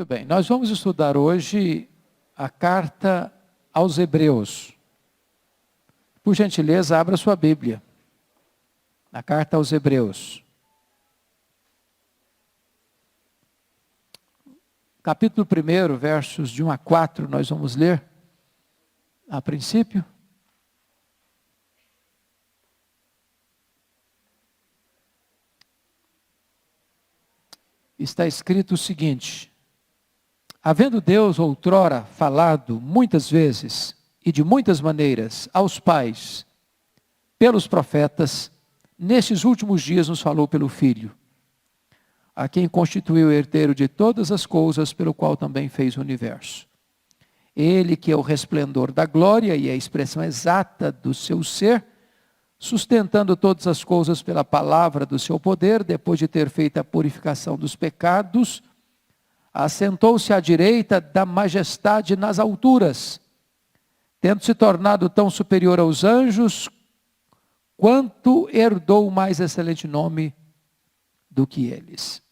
bem, nós vamos estudar hoje a carta aos Hebreus. Por gentileza, abra sua Bíblia. A carta aos Hebreus. Capítulo 1, versos de 1 a 4, nós vamos ler a princípio. Está escrito o seguinte: havendo Deus outrora falado muitas vezes e de muitas maneiras aos pais, pelos profetas, nestes últimos dias nos falou pelo Filho, a quem constituiu o herdeiro de todas as coisas, pelo qual também fez o universo. Ele que é o resplendor da glória e a expressão exata do seu ser, sustentando todas as coisas pela palavra do seu poder, depois de ter feito a purificação dos pecados, assentou-se à direita da majestade nas alturas, tendo se tornado tão superior aos anjos, quanto herdou o mais excelente nome do que eles.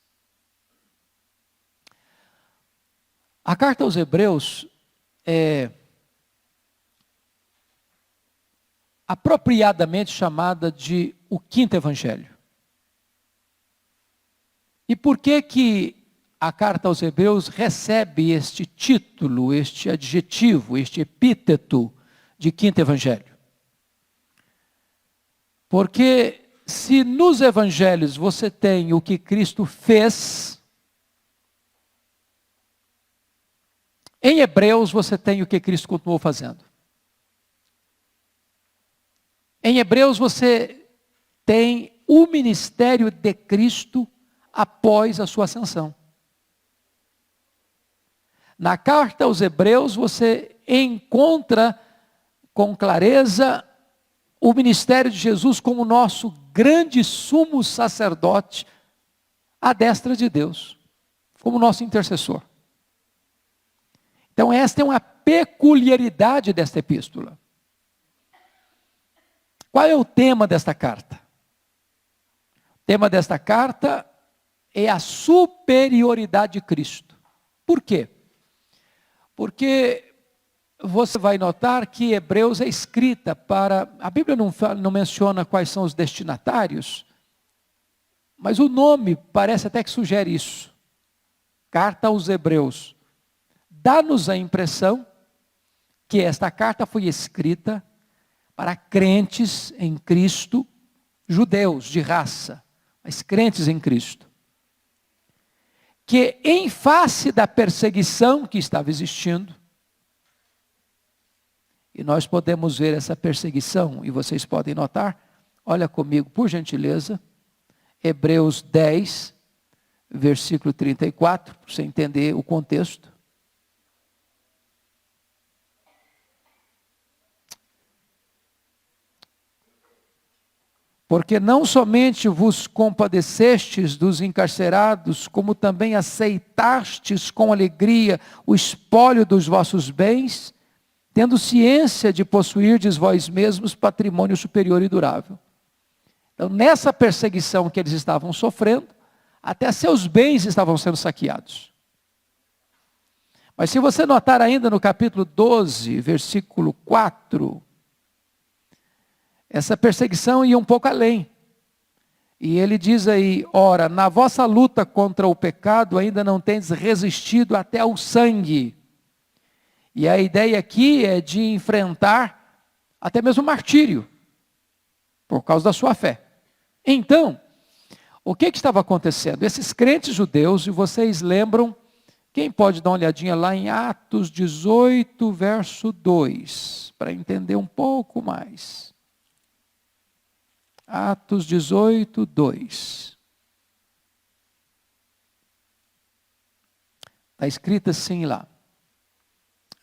A carta aos Hebreus é apropriadamente chamada de o quinto evangelho. E por que a carta aos Hebreus recebe este título, este adjetivo, este epíteto de quinto evangelho? Porque se nos evangelhos você tem o que Cristo fez, em Hebreus você tem o que Cristo continuou fazendo. Em Hebreus você tem o ministério de Cristo após a sua ascensão. Na carta aos Hebreus você encontra com clareza o ministério de Jesus como nosso grande sumo sacerdote à destra de Deus, como nosso intercessor. Então esta é uma peculiaridade desta epístola. Qual é o tema desta carta? O tema desta carta é a superioridade de Cristo. Por quê? Porque você vai notar que Hebreus é escrita para... A Bíblia não menciona quais são os destinatários, mas o nome parece até que sugere isso. Carta aos Hebreus. Dá-nos a impressão que esta carta foi escrita para crentes em Cristo, judeus de raça, mas crentes em Cristo, que em face da perseguição que estava existindo, e nós podemos ver essa perseguição, e vocês podem notar, olha comigo por gentileza, Hebreus 10, versículo 34, para você entender o contexto. Porque não somente vos compadecestes dos encarcerados, como também aceitastes com alegria o espólio dos vossos bens, tendo ciência de possuirdes vós mesmos patrimônio superior e durável. Então, nessa perseguição que eles estavam sofrendo, até seus bens estavam sendo saqueados. Mas se você notar ainda no capítulo 12, versículo 4, essa perseguição ia um pouco além. E ele diz aí: ora, na vossa luta contra o pecado ainda não tendes resistido até ao sangue. E a ideia aqui é de enfrentar até mesmo martírio, por causa da sua fé. Então, o que estava acontecendo? Esses crentes judeus, e vocês lembram, quem pode dar uma olhadinha lá em Atos 18, verso 2, para entender um pouco mais. Atos 18, 2. Está escrito assim lá.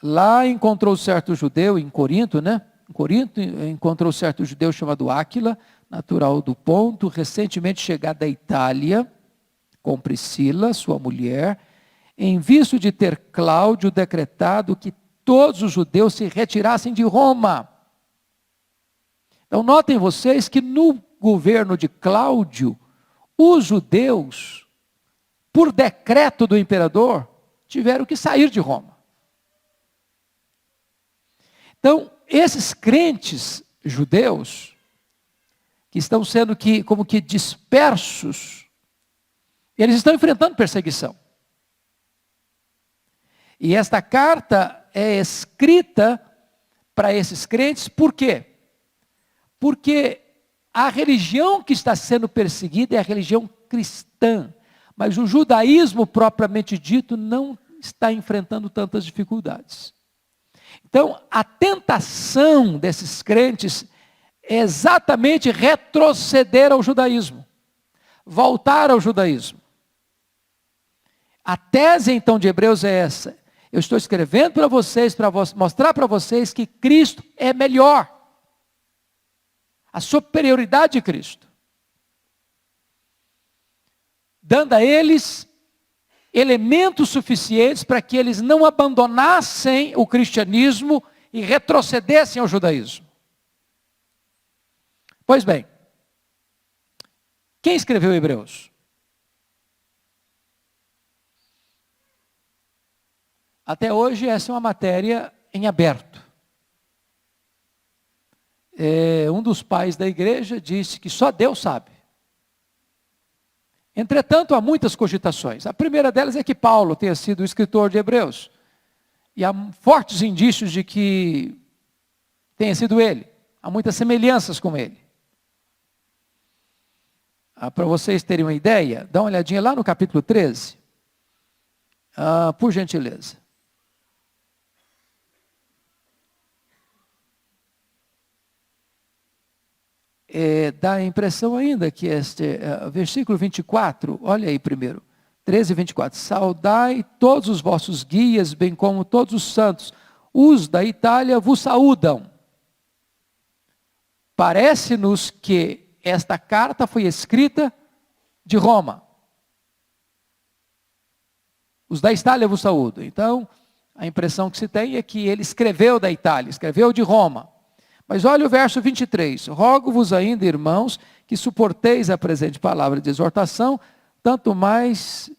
Lá encontrou certo judeu, em Corinto, né? Em Corinto encontrou certo judeu chamado Áquila, natural do Ponto, recentemente chegado da Itália, com Priscila, sua mulher, em vista de ter Cláudio decretado que todos os judeus se retirassem de Roma. Então notem vocês que no governo de Cláudio, os judeus, por decreto do imperador, tiveram que sair de Roma. Então, esses crentes judeus, que estão sendo como que dispersos, eles estão enfrentando perseguição. E esta carta é escrita para esses crentes, por quê? Porque a religião que está sendo perseguida é a religião cristã, mas o judaísmo propriamente dito não está enfrentando tantas dificuldades. Então, a tentação desses crentes é exatamente retroceder ao judaísmo, voltar ao judaísmo. A tese, então, de Hebreus é essa. Eu estou escrevendo para vocês, para mostrar para vocês que Cristo é melhor. A superioridade de Cristo. Dando a eles elementos suficientes para que eles não abandonassem o cristianismo e retrocedessem ao judaísmo. Pois bem, quem escreveu Hebreus? Até hoje essa é uma matéria em aberto. Um dos pais da igreja disse que só Deus sabe. Entretanto, há muitas cogitações. A primeira delas é que Paulo tenha sido o escritor de Hebreus. E há fortes indícios de que tenha sido ele. Há muitas semelhanças com ele. Para vocês terem uma ideia, dá uma olhadinha lá no capítulo 13. Por gentileza. Dá a impressão ainda que este versículo 24, olha aí primeiro, 13 e 24, saudai todos os vossos guias, bem como todos os santos, os da Itália vos saúdam. Parece-nos que esta carta foi escrita de Roma. Os da Itália vos saúdam. Então, a impressão que se tem é que ele escreveu da Itália, escreveu de Roma. Mas olha o verso 23, rogo-vos ainda, irmãos, que suporteis a presente palavra de exortação, tanto mais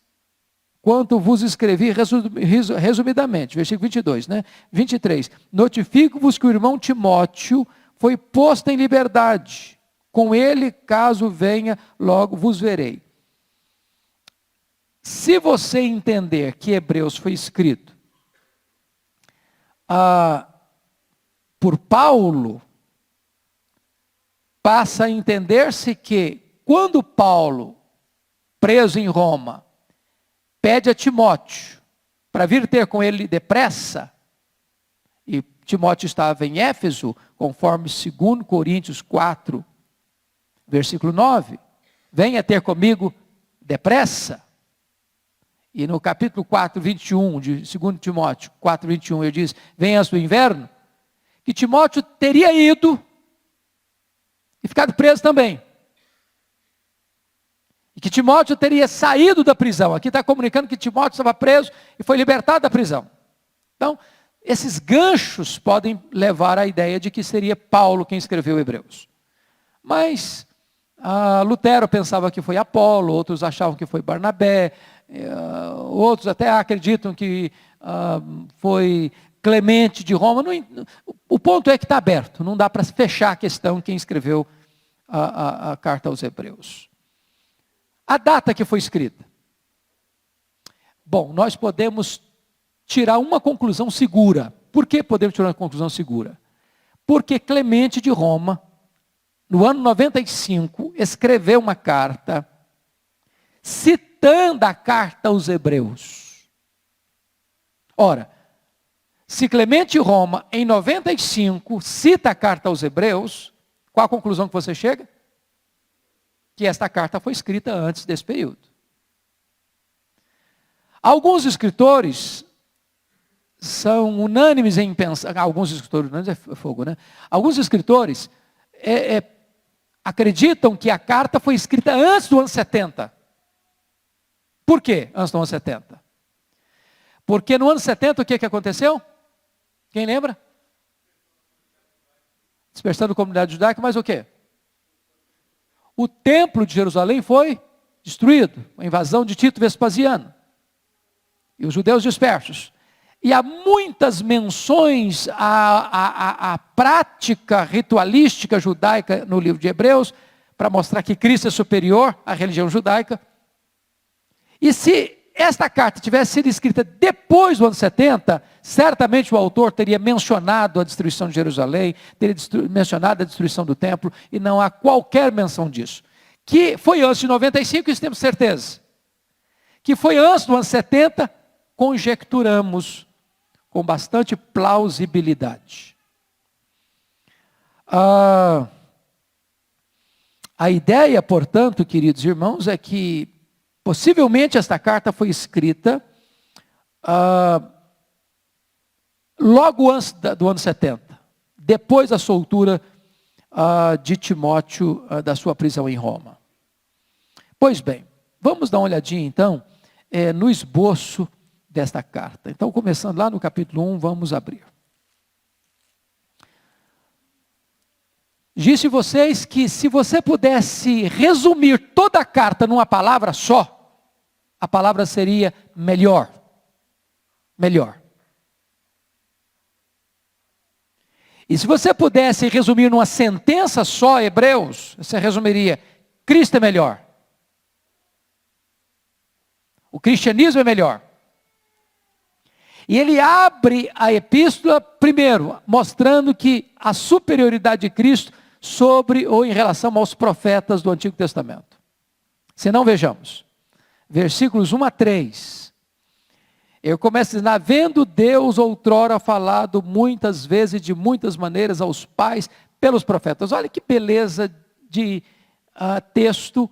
quanto vos escrevi resumidamente. Versículo 22, né? 23, notifico-vos que o irmão Timóteo foi posto em liberdade. Com ele, caso venha, logo vos verei. Se você entender que Hebreus foi escrito por Paulo, passa a entender-se que quando Paulo, preso em Roma, pede a Timóteo para vir ter com ele depressa, e Timóteo estava em Éfeso, conforme 2 Coríntios 4, versículo 9, venha ter comigo depressa. E no capítulo 4, 21, de 2 Timóteo 4, 21, ele diz, venha antes do inverno, que Timóteo teria ido e ficado preso também. E que Timóteo teria saído da prisão. Aqui está comunicando que Timóteo estava preso e foi libertado da prisão. Então, esses ganchos podem levar à ideia de que seria Paulo quem escreveu Hebreus. Mas Lutero pensava que foi Apolo, outros achavam que foi Barnabé, outros até acreditam que foi Clemente de Roma. O ponto é que está aberto, não dá para fechar a questão quem escreveu a carta aos Hebreus. A data que foi escrita. Bom, nós podemos tirar uma conclusão segura. Por que podemos tirar uma conclusão segura? Porque Clemente de Roma, no ano 95, escreveu uma carta citando a carta aos Hebreus. Ora, se Clemente de Roma, em 95, cita a carta aos Hebreus, qual a conclusão que você chega? Que esta carta foi escrita antes desse período. Alguns escritores são unânimes em pensar, alguns escritores unânimes é fogo, né? Alguns escritores acreditam que a carta foi escrita antes do ano 70. Por quê antes do ano 70? Porque no ano 70 o que aconteceu? Quem lembra? Dispersando a comunidade judaica, mas o quê? O templo de Jerusalém foi destruído, a invasão de Tito Vespasiano. e os judeus dispersos. E há muitas menções à prática ritualística judaica no livro de Hebreus, para mostrar que Cristo é superior à religião judaica. E se esta carta tivesse sido escrita depois do ano 70, certamente o autor teria mencionado a destruição de Jerusalém, teria mencionado a destruição do templo, e não há qualquer menção disso. Que foi antes de 95, isso temos certeza. Que foi antes do ano 70, conjecturamos com bastante plausibilidade. A ideia, portanto, queridos irmãos, é que possivelmente esta carta foi escrita logo antes do ano 70, depois da soltura de Timóteo da sua prisão em Roma. Pois bem, vamos dar uma olhadinha então no esboço desta carta. Então, começando lá no capítulo 1, vamos abrir. Disse vocês que se você pudesse resumir toda a carta numa palavra só, a palavra seria melhor. Melhor. E se você pudesse resumir numa sentença só, Hebreus, você resumiria: Cristo é melhor. O cristianismo é melhor. E ele abre a epístola, primeiro, mostrando que a superioridade de Cristo sobre ou em relação aos profetas do Antigo Testamento. Se não, vejamos. Versículos 1 a 3. Eu começo dizendo: havendo Deus outrora falado muitas vezes, de muitas maneiras, aos pais, pelos profetas. Olha que beleza de texto,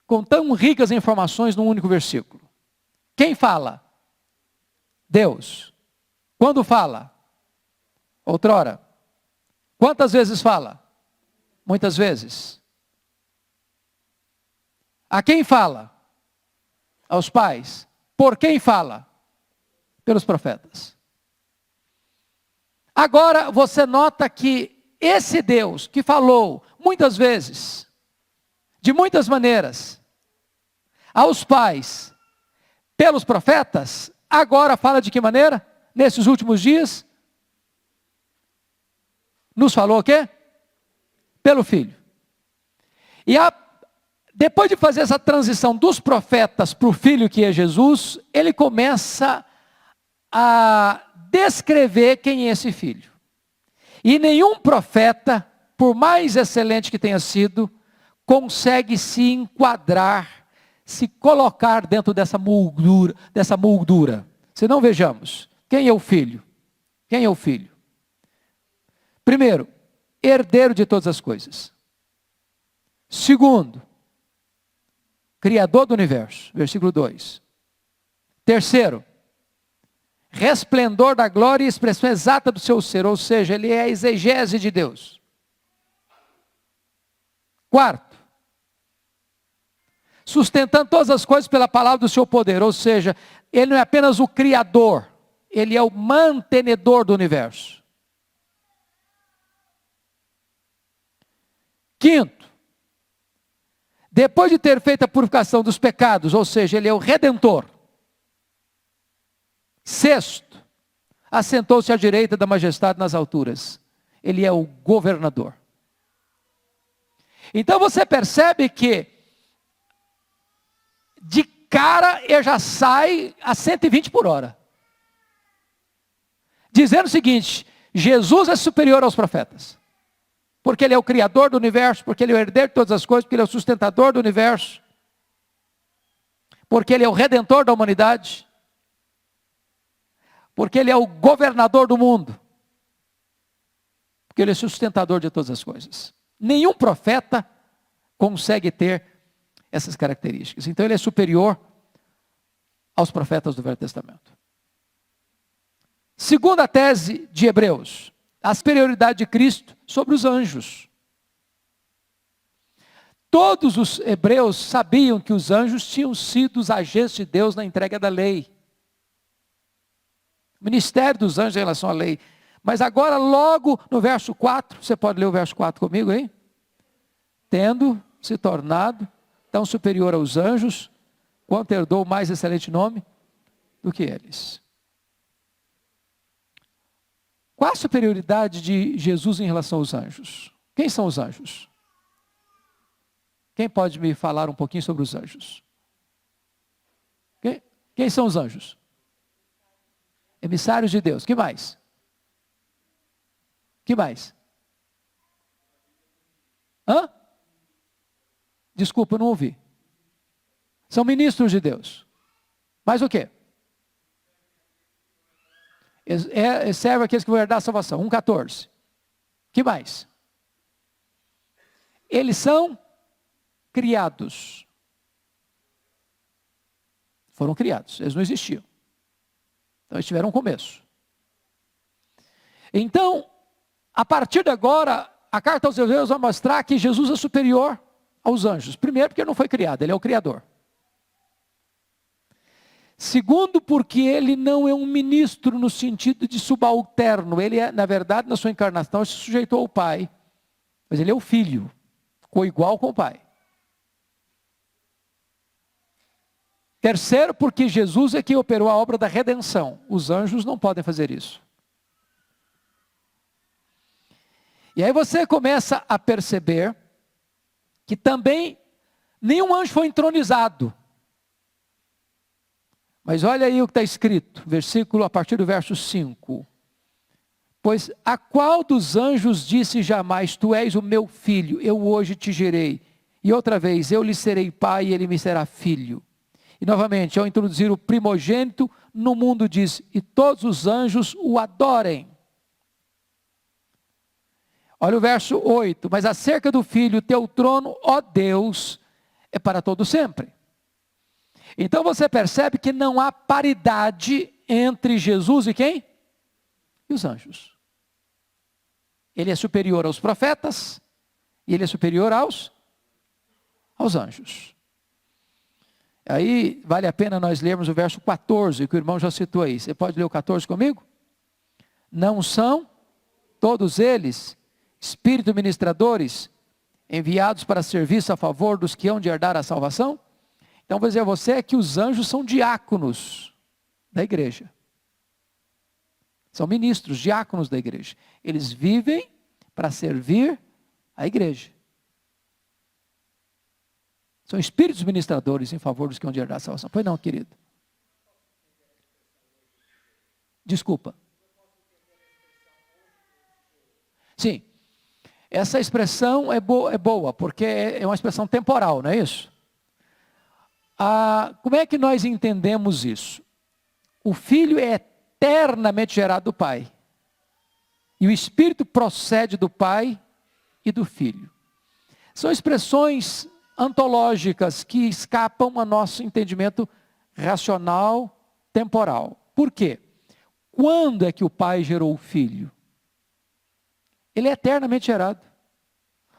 com tão ricas informações num único versículo. Quem fala? Deus. Quando fala? Outrora. Quantas vezes fala? Muitas vezes. A quem fala? Aos pais. Por quem fala? Pelos profetas. Agora você nota que esse Deus que falou muitas vezes, de muitas maneiras, aos pais, pelos profetas, agora fala de que maneira? Nesses últimos dias, nos falou o quê? Pelo Filho. E depois de fazer essa transição dos profetas para o Filho, que é Jesus, ele começa a descrever quem é esse Filho. E nenhum profeta, por mais excelente que tenha sido, consegue se enquadrar, se colocar dentro dessa moldura. Se não, vejamos, quem é o Filho? Quem é o Filho? Primeiro, herdeiro de todas as coisas. Segundo, Criador do universo, versículo 2. Terceiro, resplendor da glória e expressão exata do seu ser, ou seja, ele é a exegese de Deus. Quarto, sustentando todas as coisas pela palavra do seu poder, ou seja, ele não é apenas o Criador, ele é o mantenedor do universo. Quinto, depois de ter feito a purificação dos pecados, ou seja, ele é o Redentor. Sexto, assentou-se à direita da majestade nas alturas. Ele é o governador. Então você percebe que de cara ele já sai a 120 por hora. Dizendo o seguinte: Jesus é superior aos profetas. Porque ele é o criador do universo, porque ele é o herdeiro de todas as coisas, porque ele é o sustentador do universo, porque ele é o redentor da humanidade, porque ele é o governador do mundo, porque ele é o sustentador de todas as coisas. Nenhum profeta consegue ter essas características. Então ele é superior aos profetas do Velho Testamento. Segunda tese de Hebreus: a superioridade de Cristo sobre os anjos. Todos os hebreus sabiam que os anjos tinham sido os agentes de Deus na entrega da lei. O ministério dos anjos em relação à lei. Mas agora, logo no verso 4, você pode ler o verso 4 comigo aí? Tendo se tornado tão superior aos anjos, quanto herdou o mais excelente nome? do que eles. Qual a superioridade de Jesus em relação aos anjos? Quem são os anjos? Quem pode me falar um pouquinho sobre os anjos? Quem são os anjos? Emissários de Deus. Que mais? Que mais? Hã? Desculpa, eu não ouvi. São ministros de Deus. Mais o quê? Serve aqueles que vão herdar a salvação. 1,14. Que mais? Eles são criados. Foram criados. Eles não existiam. Então eles tiveram um começo. Então, a partir de agora, a carta aos Hebreus vai mostrar que Jesus é superior aos anjos. Primeiro, porque ele não foi criado, ele é o Criador. Segundo, porque ele não é um ministro no sentido de subalterno. Ele é, na verdade, na sua encarnação, ele se sujeitou ao Pai. Mas ele é o Filho, coigual com o Pai. Terceiro, porque Jesus é quem operou a obra da redenção. Os anjos não podem fazer isso. E aí você começa a perceber que também nenhum anjo foi entronizado. Mas olha aí o que está escrito, versículo a partir do verso 5. Pois a qual dos anjos disse jamais, tu és o meu filho, eu hoje te gerei. E outra vez, eu lhe serei pai e ele me será filho. E novamente, ao introduzir o primogênito no mundo diz, e todos os anjos o adorem. Olha o verso 8, mas acerca do filho, teu trono, ó Deus, é para todo sempre. Então você percebe que não há paridade entre Jesus e quem? E os anjos. Ele é superior aos profetas e ele é superior aos anjos. Aí vale a pena nós lermos o verso 14, que o irmão já citou aí. Você pode ler o 14 comigo? Não são todos eles espíritos ministradores enviados para serviço a favor dos que hão de herdar a salvação? Então vou dizer a você que os anjos são diáconos da igreja. São ministros, diáconos da igreja. Eles vivem para servir a igreja. São espíritos ministradores em favor dos que hão de herdar a salvação. Pois não, querido? Desculpa. Sim. Essa expressão é boa, porque é uma expressão temporal, não é isso? Como é que nós entendemos isso? O Filho é eternamente gerado do Pai. E o Espírito procede do Pai e do Filho. São expressões antológicas que escapam ao nosso entendimento racional, temporal. Por quê? Quando é que o Pai gerou o Filho? Ele é eternamente gerado.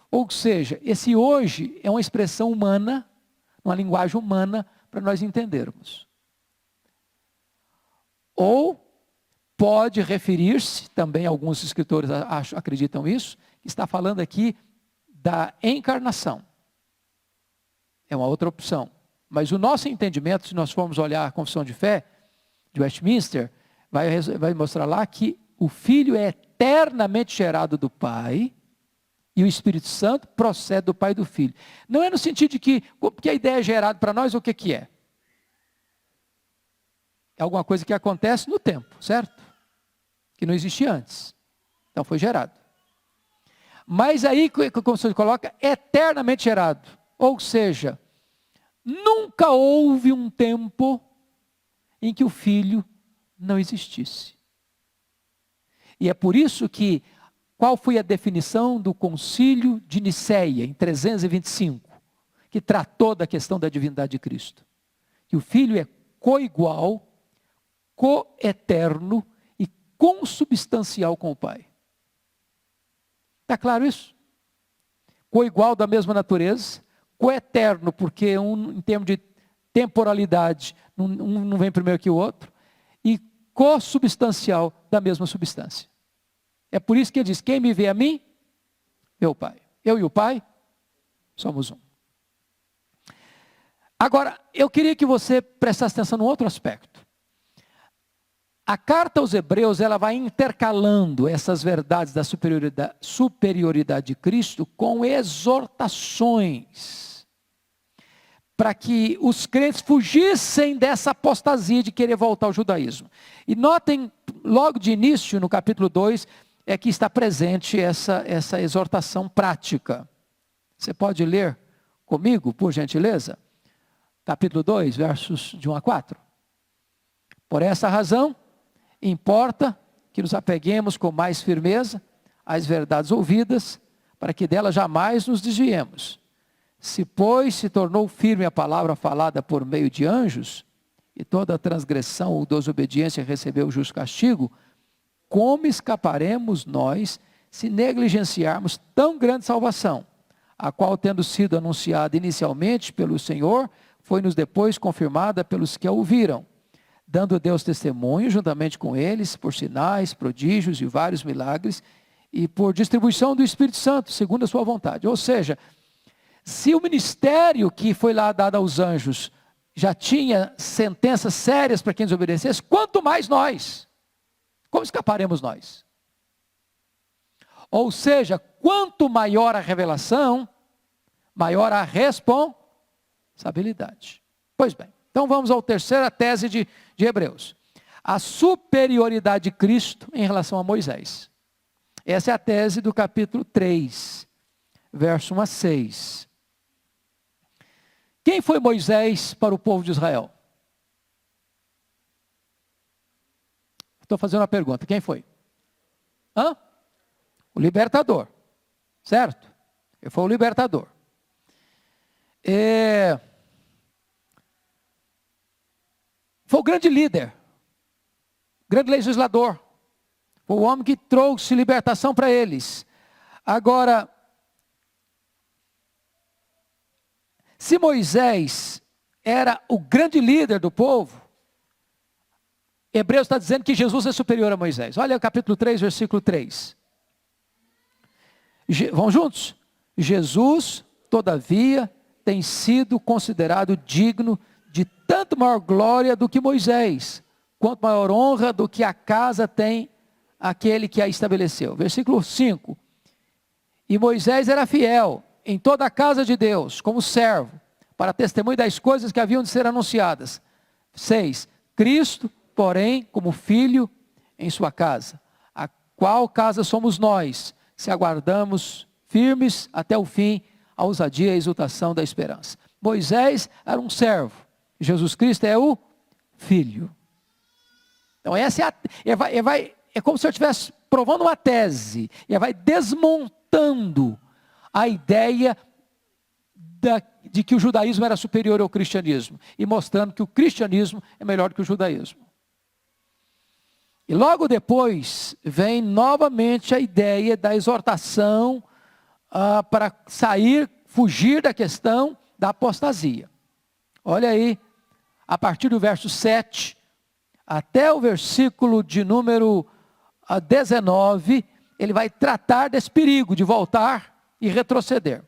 Ou seja, esse hoje é uma expressão humana, uma linguagem humana para nós entendermos. Ou pode referir-se, também alguns escritores acreditam isso, que está falando aqui da encarnação. É uma outra opção. Mas o nosso entendimento, se nós formos olhar a Confissão de Fé de Westminster, vai mostrar lá que o Filho é eternamente gerado do Pai, e o Espírito Santo procede do Pai e do Filho. Não é no sentido de que a ideia é gerada para nós, o que é? É alguma coisa que acontece no tempo, certo? Que não existia antes. Então foi gerado. Mas aí, como você coloca, eternamente gerado. Ou seja, nunca houve um tempo em que o Filho não existisse. E é por isso que, qual foi a definição do concílio de Nicéia, em 325, que tratou da questão da divindade de Cristo? Que o Filho é coigual, coeterno e consubstancial com o Pai. Está claro isso? Coigual da mesma natureza, coeterno, porque em termos de temporalidade, um não vem primeiro que o outro, e consubstancial da mesma substância. É por isso que ele diz, quem me vê a mim, vê o Pai. Eu e o Pai somos um. Agora, eu queria que você prestasse atenção num outro aspecto. A carta aos Hebreus, ela vai intercalando essas verdades da superioridade de Cristo com exortações, para que os crentes fugissem dessa apostasia de querer voltar ao judaísmo. E notem, logo de início, no capítulo 2, é que está presente essa exortação prática. Você pode ler comigo, por gentileza? Capítulo 2, versos de 1 a 4. Por essa razão, importa que nos apeguemos com mais firmeza às verdades ouvidas, para que delas jamais nos desviemos. Se, pois, se tornou firme a palavra falada por meio de anjos, e toda transgressão ou desobediência recebeu o justo castigo, como escaparemos nós se negligenciarmos tão grande salvação, a qual, tendo sido anunciada inicialmente pelo Senhor, foi-nos depois confirmada pelos que a ouviram, dando Deus testemunho juntamente com eles, por sinais, prodígios e vários milagres, e por distribuição do Espírito Santo, segundo a sua vontade. Ou seja, se o ministério que foi lá dado aos anjos já tinha sentenças sérias para quem desobedecesse, quanto mais nós. Como escaparemos nós? Ou seja, quanto maior a revelação, maior a responsabilidade. Pois bem, então vamos à terceira tese de Hebreus. A superioridade de Cristo em relação a Moisés. Essa é a tese do capítulo 3, verso 1 a 6. Quem foi Moisés para o povo de Israel? Estou fazendo uma pergunta, quem foi? O libertador, certo? Ele foi o libertador. Foi o grande líder, grande legislador, foi o homem que trouxe libertação para eles. Agora, se Moisés era o grande líder do povo, Hebreus está dizendo que Jesus é superior a Moisés. Olha o capítulo 3, versículo 3. Vão juntos? Jesus, todavia, tem sido considerado digno de tanto maior glória do que Moisés, quanto maior honra do que a casa tem aquele que a estabeleceu. Versículo 5. E Moisés era fiel em toda a casa de Deus, como servo, para testemunho das coisas que haviam de ser anunciadas. 6. Cristo, porém, como filho em sua casa, a qual casa somos nós, se aguardamos firmes até o fim a ousadia e a exultação da esperança. Moisés era um servo, Jesus Cristo é o filho. Então essa é como se eu estivesse provando uma tese, e vai desmontando a ideia de que o judaísmo era superior ao cristianismo, e mostrando que o cristianismo é melhor que o judaísmo. E logo depois vem novamente a ideia da exortação para fugir da questão da apostasia. Olha aí, a partir do verso 7 até o versículo de número 19, ele vai tratar desse perigo de voltar e retroceder.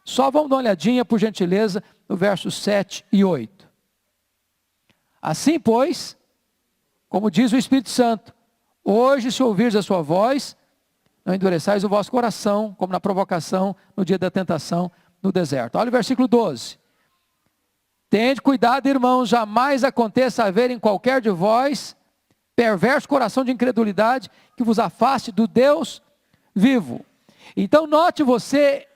Só vamos dar uma olhadinha, por gentileza, no versos 7 e 8. Assim, pois, como diz o Espírito Santo, hoje, se ouvires a sua voz, não endureçais o vosso coração, como na provocação, no dia da tentação, no deserto. Olha o versículo 12. Tende cuidado, irmãos, jamais aconteça haver em qualquer de vós perverso coração de incredulidade que vos afaste do Deus vivo. Então note você,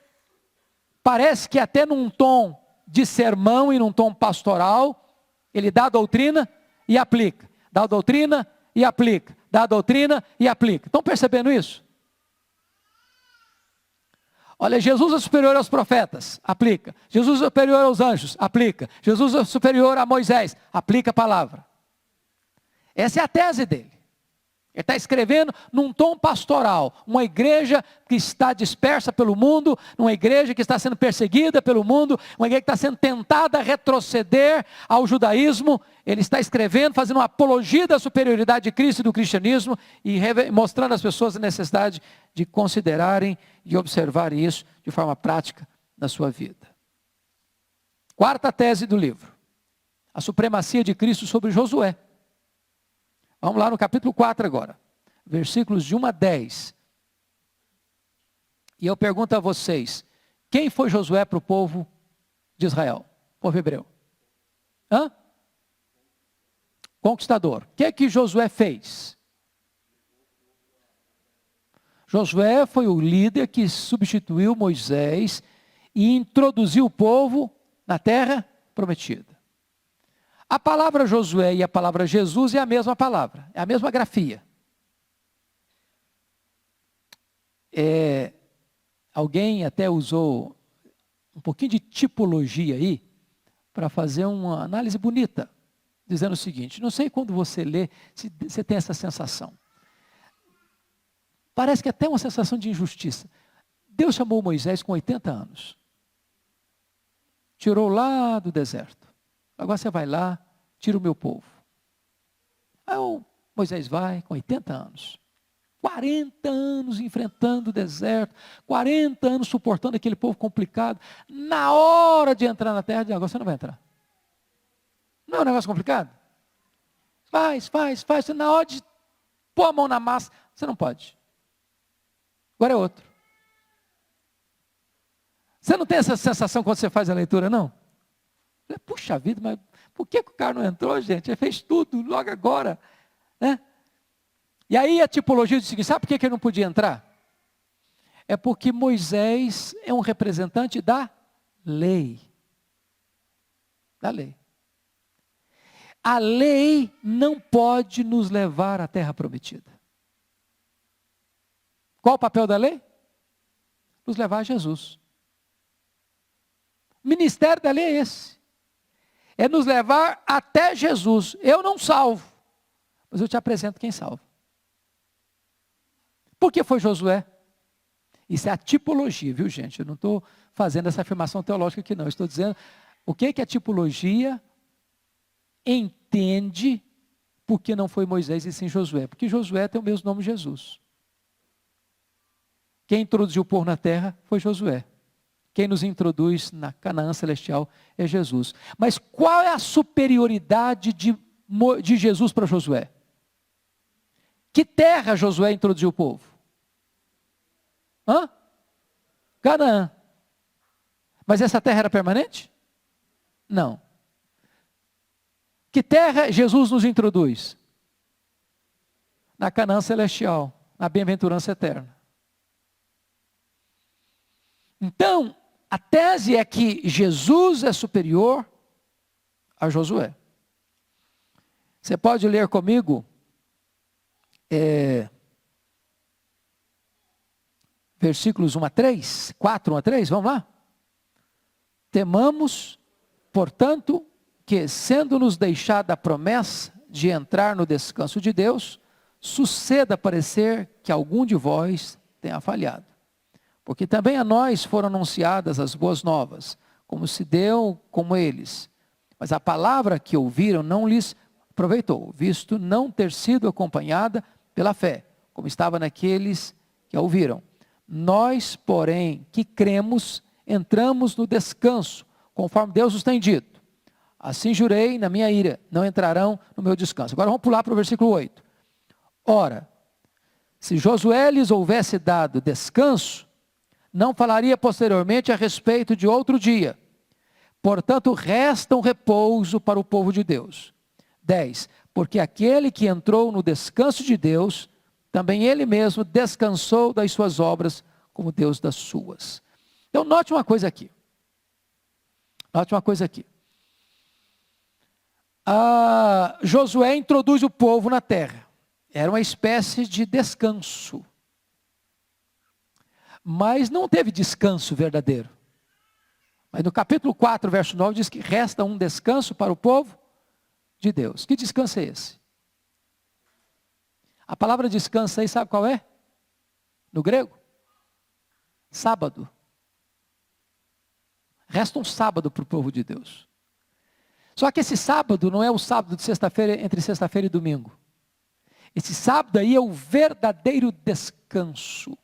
parece que até num tom de sermão e num tom pastoral, ele dá a doutrina e aplica. Dá a doutrina e aplica. Dá a doutrina e aplica. Estão percebendo isso? Olha, Jesus é superior aos profetas, aplica. Jesus é superior aos anjos, aplica. Jesus é superior a Moisés, aplica a palavra. Essa é a tese dele. Ele está escrevendo num tom pastoral. Uma igreja que está dispersa pelo mundo, uma igreja que está sendo perseguida pelo mundo, uma igreja que está sendo tentada a retroceder ao judaísmo. Ele está escrevendo, fazendo uma apologia da superioridade de Cristo e do cristianismo e mostrando às pessoas a necessidade de considerarem e observarem isso de forma prática na sua vida. Quarta tese do livro: a supremacia de Cristo sobre Josué. Vamos lá no capítulo 4 agora, versículos de 1 a 10. E eu pergunto a vocês, quem foi Josué para o povo de Israel? Povo hebreu. Hã? Conquistador. O que é que Josué fez? Josué foi o líder que substituiu Moisés e introduziu o povo na terra prometida. A palavra Josué e a palavra Jesus é a mesma palavra, é a mesma grafia. Alguém até usou um pouquinho de tipologia aí, para fazer uma análise bonita, dizendo o seguinte, não sei quando você lê, se você tem essa sensação. Parece que até uma sensação de injustiça. Deus chamou Moisés com 80 anos. Tirou lá do deserto. Agora você vai lá, tira o meu povo. Aí Moisés vai com 80 anos. 40 anos enfrentando o deserto, 40 anos suportando aquele povo complicado. Na hora de entrar na terra, agora você não vai entrar. Não é um negócio complicado? Faz. Na hora de pôr a mão na massa, você não pode. Agora é outro. Você não tem essa sensação quando você faz a leitura, não? Puxa vida, mas por que o cara não entrou, gente? Ele fez tudo logo agora, né? E aí a tipologia diz o seguinte, sabe por que ele não podia entrar? É porque Moisés é um representante da lei. Da lei. A lei não pode nos levar à terra prometida. Qual o papel da lei? Nos levar a Jesus. O ministério da lei é esse. É nos levar até Jesus. Eu não salvo, mas eu te apresento quem salva. Por que foi Josué? Isso é a tipologia, viu, gente? Eu não estou fazendo essa afirmação teológica aqui, não. Eu estou dizendo o que a tipologia entende porque não foi Moisés e sim Josué. Porque Josué tem o mesmo nome Jesus. Quem introduziu o povo na terra foi Josué. Quem nos introduz na Canaã celestial é Jesus. Mas qual é a superioridade de Jesus para Josué? Que terra Josué introduziu o povo? Canaã. Mas essa terra era permanente? Não. Que terra Jesus nos introduz? Na Canaã celestial, na bem-aventurança eterna. Então, a tese é que Jesus é superior a Josué. Você pode ler comigo versículos 1 a 3, 4, 1 a 3, vamos lá? Temamos, portanto, que sendo-nos deixada a promessa de entrar no descanso de Deus, suceda parecer que algum de vós tenha falhado. Porque também a nós foram anunciadas as boas novas, como se deu como eles. Mas a palavra que ouviram não lhes aproveitou, visto não ter sido acompanhada pela fé, como estava naqueles que a ouviram. Nós, porém, que cremos, entramos no descanso, conforme Deus nos tem dito. Assim jurei na minha ira, não entrarão no meu descanso. Agora vamos pular para o versículo 8. Ora, se Josué lhes houvesse dado descanso, não falaria posteriormente a respeito de outro dia. Portanto, resta um repouso para o povo de Deus. 10. Porque aquele que entrou no descanso de Deus, também ele mesmo descansou das suas obras, como Deus das suas. Então, note uma coisa aqui. Josué introduz o povo na terra. Era uma espécie de descanso. Mas não teve descanso verdadeiro. Mas no capítulo 4, verso 9, diz que resta um descanso para o povo de Deus. Que descanso é esse? A palavra descanso aí, sabe qual é? No grego? Sábado. Resta um sábado para o povo de Deus. Só que esse sábado não é o sábado de sexta-feira, entre sexta-feira e domingo. Esse sábado aí é o verdadeiro descanso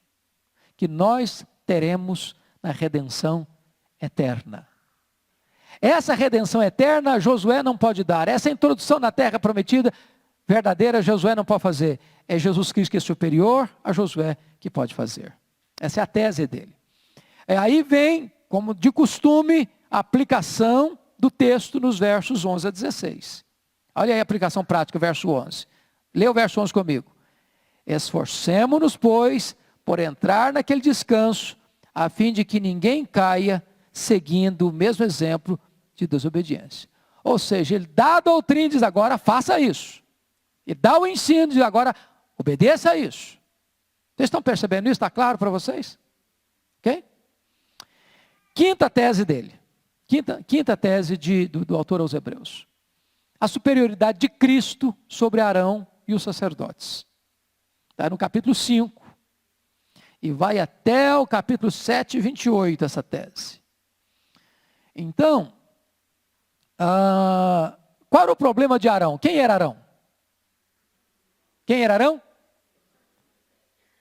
que nós teremos na redenção eterna. Essa redenção eterna Josué não pode dar. Essa introdução na terra prometida verdadeira Josué não pode fazer. É Jesus Cristo que é superior a Josué que pode fazer. Essa é a tese dele. Aí vem, como de costume, a aplicação do texto nos versos 11 a 16. Olha aí a aplicação prática, verso 11. Lê o verso 11 comigo. Esforcemo-nos, pois, por entrar naquele descanso, a fim de que ninguém caia seguindo o mesmo exemplo de desobediência. Ou seja, ele dá a doutrina e diz agora faça isso. E dá o ensino e diz agora obedeça a isso. Vocês estão percebendo isso? Está claro para vocês? Ok? Quinta tese dele. Quinta tese do autor aos Hebreus. A superioridade de Cristo sobre Arão e os sacerdotes. Está no capítulo 5. E vai até o capítulo 7, 28, essa tese. Então, qual era o problema de Arão? Quem era Arão? Quem era Arão?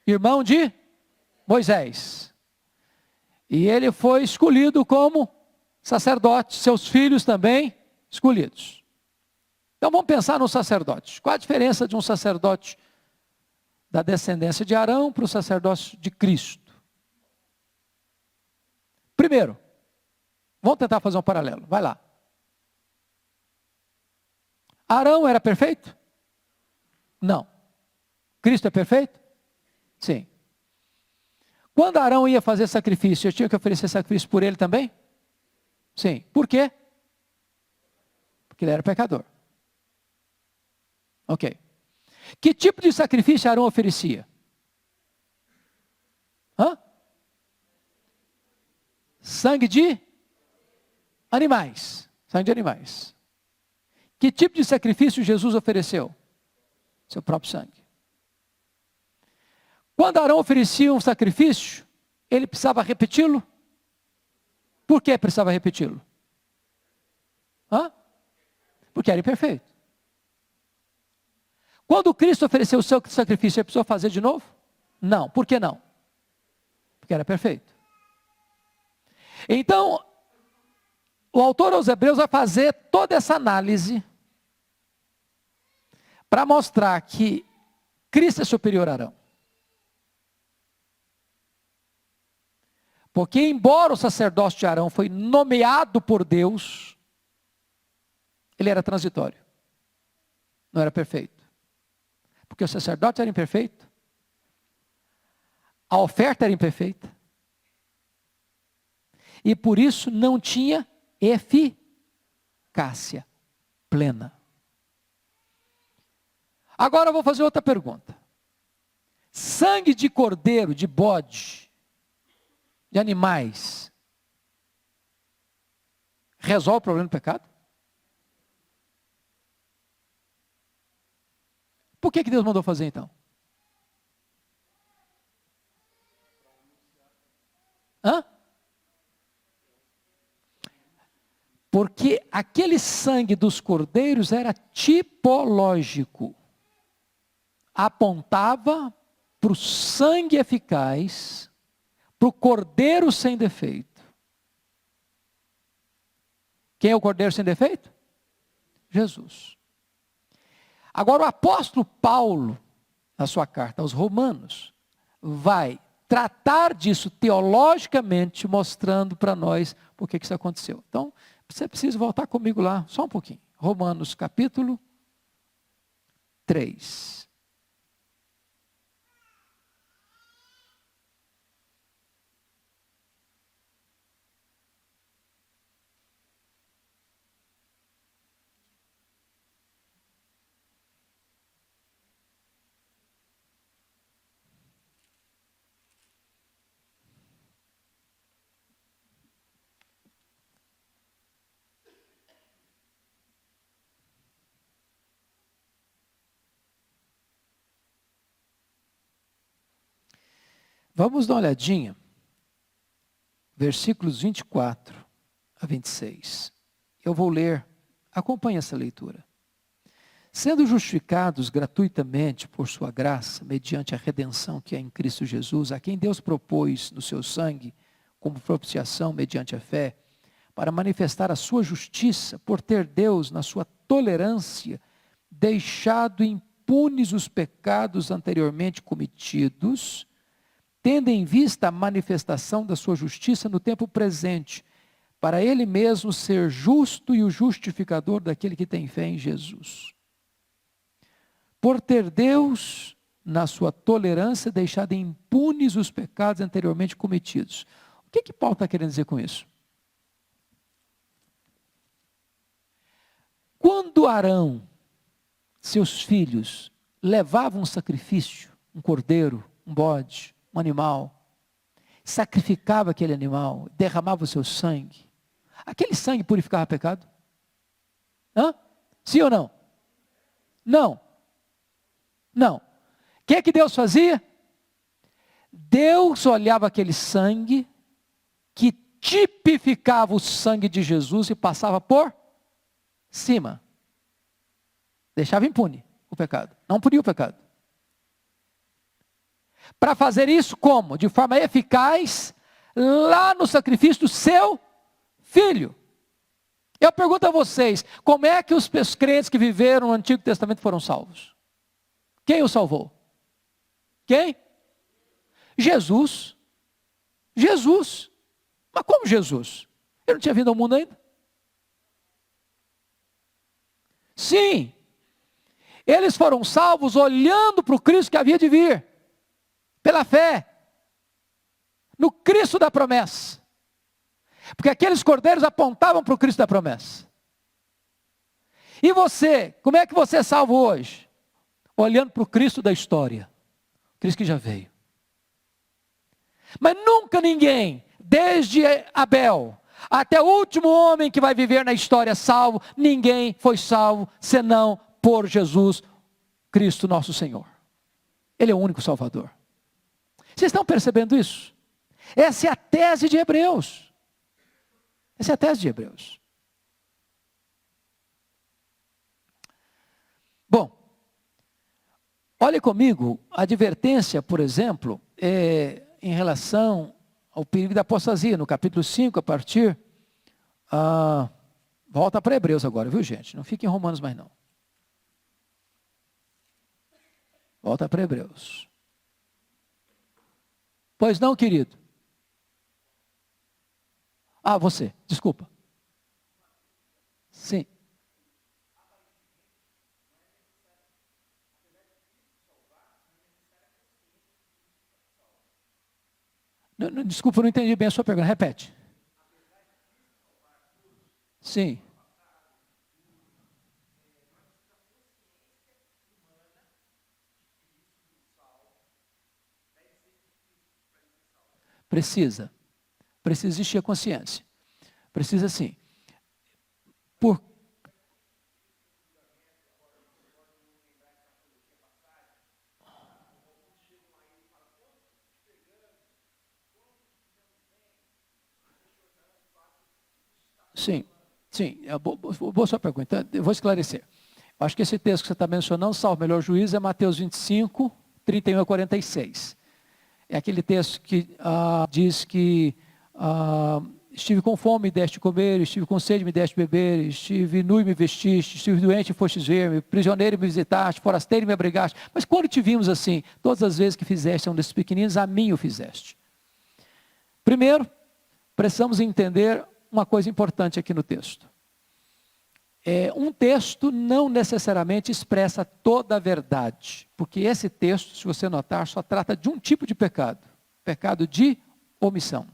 Irmão de Moisés. E ele foi escolhido como sacerdote, seus filhos também escolhidos. Então vamos pensar no sacerdote. Qual a diferença de um sacerdote da descendência de Arão para o sacerdócio de Cristo? Primeiro, vamos tentar fazer um paralelo, vai lá. Arão era perfeito? Não. Cristo é perfeito? Sim. Quando Arão ia fazer sacrifício, eu tinha que oferecer sacrifício por ele também? Sim. Por quê? Porque ele era pecador. Ok. Que tipo de sacrifício Arão oferecia? Sangue de animais. Sangue de animais. Que tipo de sacrifício Jesus ofereceu? Seu próprio sangue. Quando Arão oferecia um sacrifício, ele precisava repeti-lo? Por que precisava repeti-lo? Porque era imperfeito. Quando Cristo ofereceu o seu sacrifício, ele precisou fazer de novo? Não. Por que não? Porque era perfeito. Então, o autor aos Hebreus vai fazer toda essa análise para mostrar que Cristo é superior a Arão. Porque embora o sacerdócio de Arão foi nomeado por Deus, ele era transitório. Não era perfeito. Porque o sacerdote era imperfeito. A oferta era imperfeita. E por isso não tinha eficácia plena. Agora eu vou fazer outra pergunta. Sangue de cordeiro, de bode, de animais, resolve o problema do pecado? Por que Deus mandou fazer então? Porque aquele sangue dos cordeiros era tipológico. Apontava para o sangue eficaz, para o cordeiro sem defeito. Quem é o cordeiro sem defeito? Jesus. Agora o apóstolo Paulo, na sua carta aos Romanos, vai tratar disso teologicamente, mostrando para nós por que isso aconteceu. Então, você precisa voltar comigo lá, só um pouquinho. Romanos capítulo 3. Vamos dar uma olhadinha, versículos 24 a 26. Eu vou ler, acompanhe essa leitura. Sendo justificados gratuitamente por sua graça, mediante a redenção que é em Cristo Jesus, a quem Deus propôs no seu sangue, como propiciação mediante a fé, para manifestar a sua justiça, por ter Deus, na sua tolerância, deixado impunes os pecados anteriormente cometidos, tendo em vista a manifestação da sua justiça no tempo presente, para ele mesmo ser justo e o justificador daquele que tem fé em Jesus. Por ter Deus, na sua tolerância, deixado impunes os pecados anteriormente cometidos. O que Paulo está querendo dizer com isso? Quando Arão, seus filhos, levavam um sacrifício, um cordeiro, um bode, um animal, sacrificava aquele animal, derramava o seu sangue, aquele sangue purificava pecado? Sim ou não? Não. Não. O que Deus fazia? Deus olhava aquele sangue, que tipificava o sangue de Jesus e passava por cima. Deixava impune o pecado. Não punia o pecado. Para fazer isso como? De forma eficaz, lá no sacrifício do seu filho. Eu pergunto a vocês, como é que os crentes que viveram no Antigo Testamento foram salvos? Quem o salvou? Quem? Jesus. Jesus. Mas como Jesus? Ele não tinha vindo ao mundo ainda? Sim. Eles foram salvos olhando para o Cristo que havia de vir. Pela fé. No Cristo da promessa. Porque aqueles cordeiros apontavam para o Cristo da promessa. E você, como é que você é salvo hoje? Olhando para o Cristo da história. O Cristo que já veio. Mas nunca ninguém, desde Abel até o último homem que vai viver na história salvo, ninguém foi salvo senão por Jesus Cristo nosso Senhor. Ele é o único Salvador. Vocês estão percebendo isso? Essa é a tese de Hebreus. Essa é a tese de Hebreus. Bom, olhe comigo, a advertência, por exemplo, em relação ao perigo da apostasia, no capítulo 5, a partir... volta para Hebreus agora, viu gente? Não fique em Romanos mais não. Volta para Hebreus. Pois não, querido? Você, desculpa. Sim. Desculpa, eu não entendi bem a sua pergunta. Repete. Sim. Precisa existir a consciência. Precisa sim. Sim, boa sua pergunta. Eu vou esclarecer. Eu acho que esse texto que você está mencionando, salvo melhor juízo, é Mateus 25, 31 a 46. É aquele texto que diz que estive com fome e deste de comer, estive com sede e me deste de beber, estive nu e me vestiste, estive doente e fostes ver-me, prisioneiro e me visitaste, forasteiro e me abrigaste. Mas quando te vimos assim, todas as vezes que fizeste a um desses pequeninos, a mim o fizeste. Primeiro, precisamos entender uma coisa importante aqui no texto. Um texto não necessariamente expressa toda a verdade, porque esse texto, se você notar, só trata de um tipo de pecado, pecado de omissão.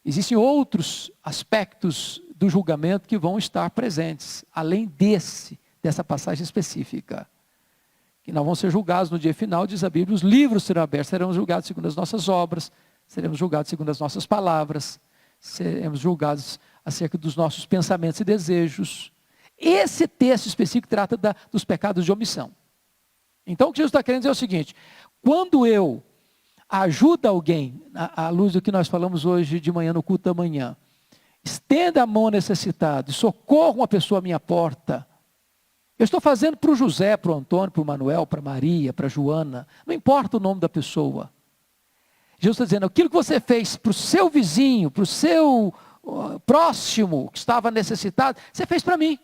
Existem outros aspectos do julgamento que vão estar presentes, além dessa passagem específica. Que não vão ser julgados no dia final, diz a Bíblia, os livros serão abertos, seremos julgados segundo as nossas obras, seremos julgados segundo as nossas palavras, seremos julgados acerca dos nossos pensamentos e desejos. Esse texto específico trata dos pecados de omissão. Então o que Jesus está querendo dizer é o seguinte: quando eu ajudo alguém, à luz do que nós falamos hoje de manhã no culto da manhã, estenda a mão ao necessitado, socorro uma pessoa à minha porta, eu estou fazendo para o José, para o Antônio, para o Manuel, para a Maria, para a Joana, não importa o nome da pessoa. Jesus está dizendo, aquilo que você fez para o seu vizinho, para o seu próximo que estava necessitado, você fez para mim.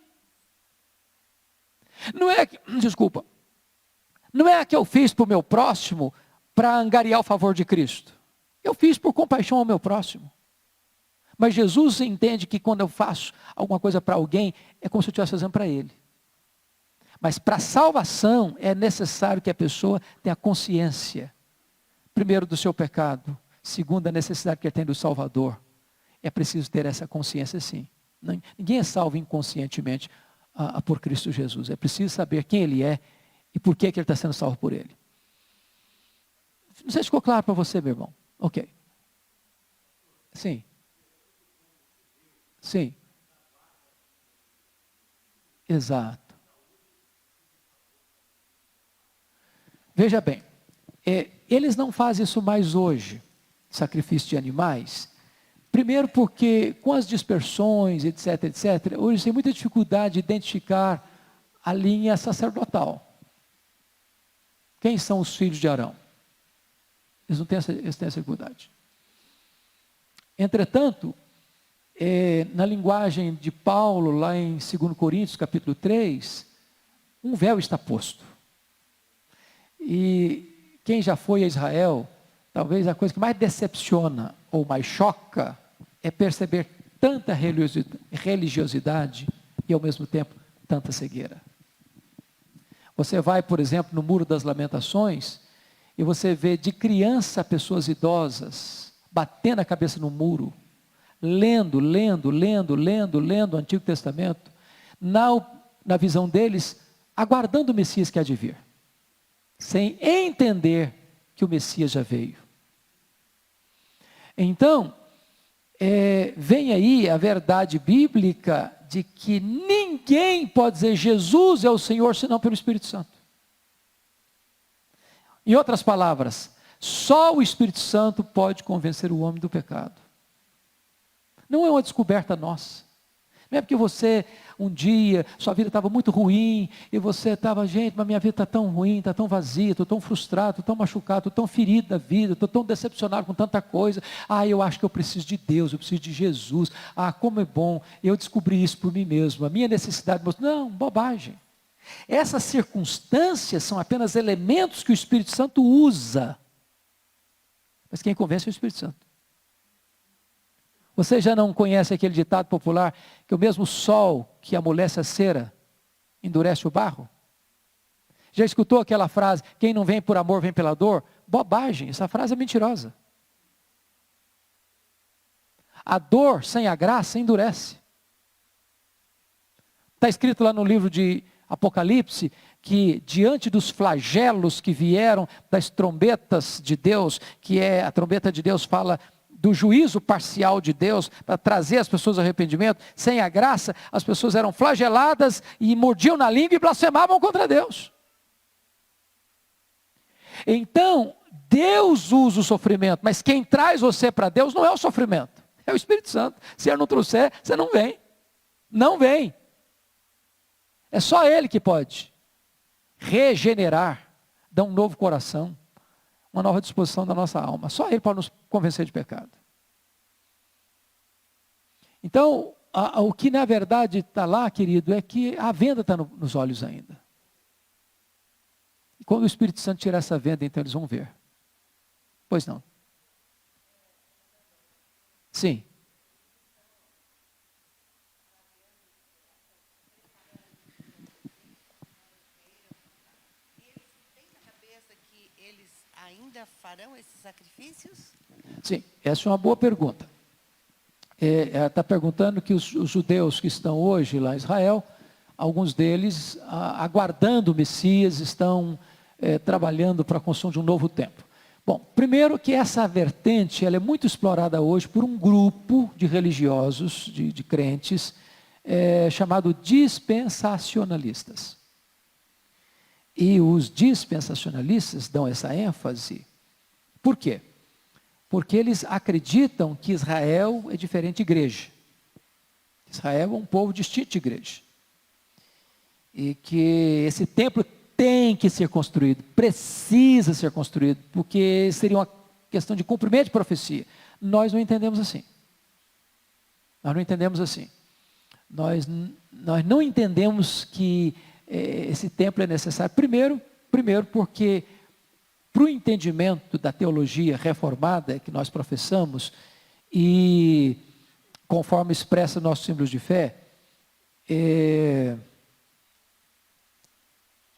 Não é que eu fiz para o meu próximo para angariar o favor de Cristo. Eu fiz por compaixão ao meu próximo. Mas Jesus entende que quando eu faço alguma coisa para alguém, é como se eu estivesse fazendo para ele. Mas para a salvação é necessário que a pessoa tenha consciência, primeiro do seu pecado, segundo a necessidade que ele tem do Salvador. É preciso ter essa consciência sim. Ninguém é salvo inconscientemente por Cristo Jesus. É preciso saber quem ele é e por que ele está sendo salvo por ele. Não sei se ficou claro para você, meu irmão. Ok. Sim. Sim. Exato. Veja bem, eles não fazem isso mais hoje, sacrifício de animais. Primeiro porque com as dispersões, etc, etc, hoje tem muita dificuldade de identificar a linha sacerdotal. Quem são os filhos de Arão? Eles têm essa dificuldade. Entretanto, na linguagem de Paulo, lá em 2 Coríntios, capítulo 3, um véu está posto. E quem já foi a Israel, talvez a coisa que mais decepciona ou mais choca é perceber tanta religiosidade e ao mesmo tempo tanta cegueira. Você vai, por exemplo, no Muro das Lamentações e você vê de criança pessoas idosas batendo a cabeça no muro, lendo o Antigo Testamento, na visão deles, aguardando o Messias que há de vir, sem entender que o Messias já veio. Então, vem aí a verdade bíblica de que ninguém pode dizer Jesus é o Senhor senão pelo Espírito Santo. Em outras palavras, só o Espírito Santo pode convencer o homem do pecado. Não é uma descoberta nossa. Não é porque você, um dia, sua vida estava muito ruim, e você estava, gente, mas minha vida está tão ruim, está tão vazia, estou tão frustrado, estou tão machucado, estou tão ferido da vida, estou tão decepcionado com tanta coisa. Eu acho que eu preciso de Deus, eu preciso de Jesus. Como é bom, eu descobri isso por mim mesmo, a minha necessidade. Não, bobagem. Essas circunstâncias são apenas elementos que o Espírito Santo usa. Mas quem convence é o Espírito Santo. Você já não conhece aquele ditado popular que o mesmo sol que amolece a cera endurece o barro? Já escutou aquela frase, quem não vem por amor vem pela dor? Bobagem, essa frase é mentirosa. A dor sem a graça endurece. Está escrito lá no livro de Apocalipse que diante dos flagelos que vieram das trombetas de Deus, a trombeta de Deus fala do juízo parcial de Deus, para trazer as pessoas ao arrependimento, sem a graça, as pessoas eram flageladas e mordiam na língua e blasfemavam contra Deus. Então, Deus usa o sofrimento, mas quem traz você para Deus não é o sofrimento, é o Espírito Santo. Se ele não trouxer, você não vem. Não vem. É só Ele que pode regenerar, dar um novo coração, uma nova disposição da nossa alma. Só Ele pode nos convencer de pecado. Então, o que na verdade está lá, querido, é que a venda está nos olhos ainda. E quando o Espírito Santo tirar essa venda, então eles vão ver. Pois não? Sim. Farão esses sacrifícios? Sim, essa é uma boa pergunta. Ela está perguntando que os judeus que estão hoje lá em Israel, alguns deles, aguardando o Messias, estão trabalhando para a construção de um novo templo. Bom, primeiro que essa vertente, ela é muito explorada hoje por um grupo de religiosos, de crentes, chamado dispensacionalistas. E os dispensacionalistas dão essa ênfase. Por quê? Porque eles acreditam que Israel é diferente de igreja. Israel é um povo distinto de igreja. E que esse templo tem que ser construído, precisa ser construído, porque seria uma questão de cumprimento de profecia. Nós não entendemos assim. Nós não entendemos assim. Nós não entendemos que esse templo é necessário. Primeiro porque para o entendimento da teologia reformada que nós professamos e conforme expressa nossos símbolos de fé,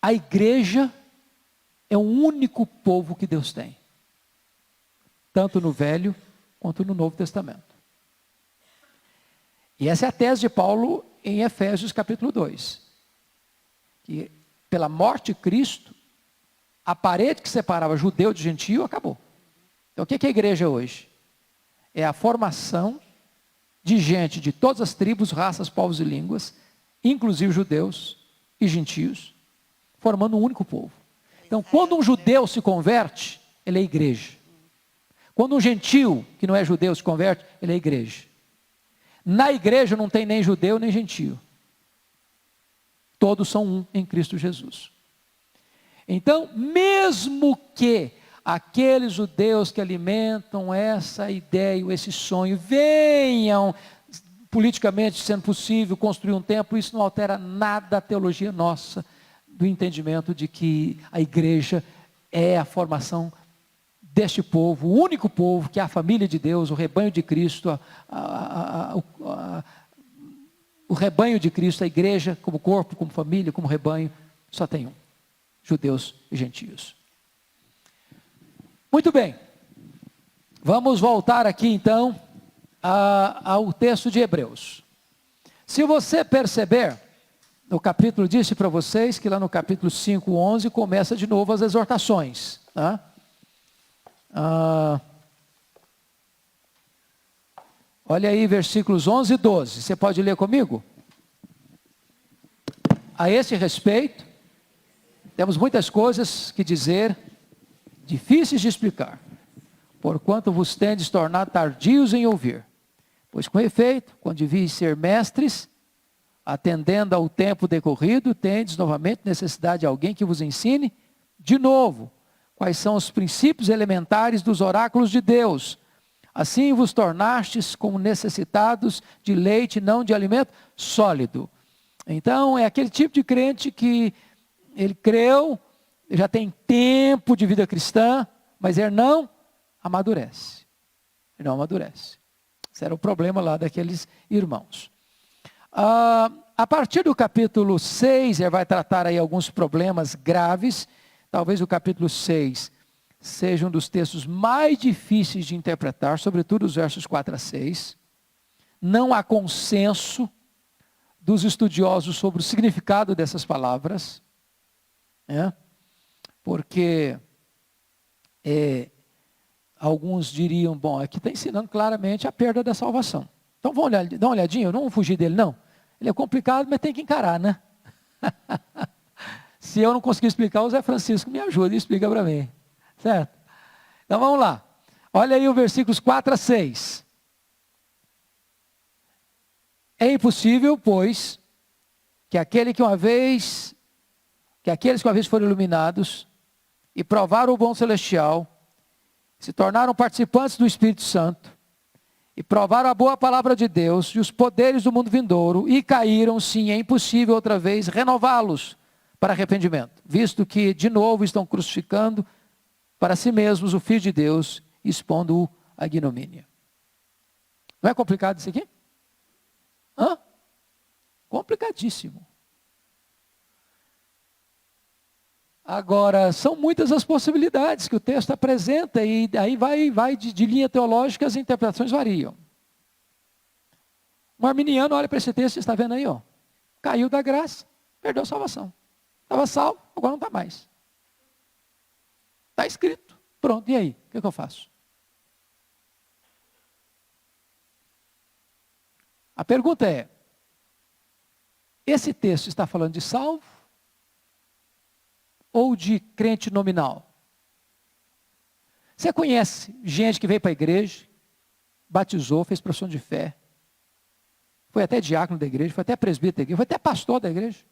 a igreja é o único povo que Deus tem, tanto no Velho quanto no Novo Testamento. E essa é a tese de Paulo em Efésios capítulo 2. Que pela morte de Cristo, a parede que separava judeu de gentio acabou. Então o que é a igreja hoje? É a formação de gente de todas as tribos, raças, povos e línguas, inclusive judeus e gentios, formando um único povo. Então quando um judeu se converte, ele é igreja. Quando um gentio, que não é judeu, se converte, ele é igreja. Na igreja não tem nem judeu nem gentio. Todos são um em Cristo Jesus. Então, mesmo que aqueles judeus que alimentam essa ideia, esse sonho, venham, politicamente sendo possível, construir um templo, isso não altera nada a teologia nossa, do entendimento de que a igreja é a formação deste povo, o único povo que é a família de Deus, o rebanho de Cristo, o rebanho de Cristo, a igreja como corpo, como família, como rebanho, só tem um, judeus e gentios. Muito bem, vamos voltar aqui então ao texto de Hebreus. Se você perceber, no capítulo, disse para vocês que lá no capítulo 5:11 começa de novo as exortações, tá? Olha aí versículos 11 e 12, você pode ler comigo? A esse respeito, temos muitas coisas que dizer, difíceis de explicar, porquanto vos tendes tornado tardios em ouvir. Pois com efeito, quando devias ser mestres, atendendo ao tempo decorrido, tendes novamente necessidade de alguém que vos ensine de novo quais são os princípios elementares dos oráculos de Deus. Assim vos tornastes como necessitados de leite, não de alimento sólido. Então é aquele tipo de crente que ele creu, já tem tempo de vida cristã, mas ele não amadurece. Ele não amadurece. Esse era o problema lá daqueles irmãos. A partir do capítulo 6, ele vai tratar aí alguns problemas graves. Talvez o capítulo 6 seja um dos textos mais difíceis de interpretar, sobretudo os versos 4 a 6. Não há consenso dos estudiosos sobre o significado dessas palavras, porque alguns diriam, bom, aqui está ensinando claramente a perda da salvação. Então vamos olhar, dá uma olhadinha, eu não vou fugir dele não. Ele é complicado, mas tem que encarar, né? Se eu não conseguir explicar, o Zé Francisco me ajuda e explica para mim. Certo? Então vamos lá. Olha aí os versículos 4 a 6. É impossível, pois, que aqueles que uma vez foram iluminados e provaram o bom celestial, se tornaram participantes do Espírito Santo, e provaram a boa palavra de Deus e os poderes do mundo vindouro, e caíram, sim, é impossível outra vez renová-los para arrependimento, visto que de novo estão crucificando para si mesmos o Filho de Deus, expondo-o à ignomínia. Não é complicado isso aqui? Complicadíssimo. Agora, são muitas as possibilidades que o texto apresenta, e aí vai de linha teológica, as interpretações variam. Um arminiano olha para esse texto, está vendo aí, caiu da graça, perdeu a salvação. Estava salvo, agora não está mais. Está escrito, pronto, e aí? O que eu faço? A pergunta é, esse texto está falando de salvo ou de crente nominal? Você conhece gente que veio para a igreja, batizou, fez profissão de fé, foi até diácono da igreja, foi até presbítero da igreja, foi até pastor da igreja,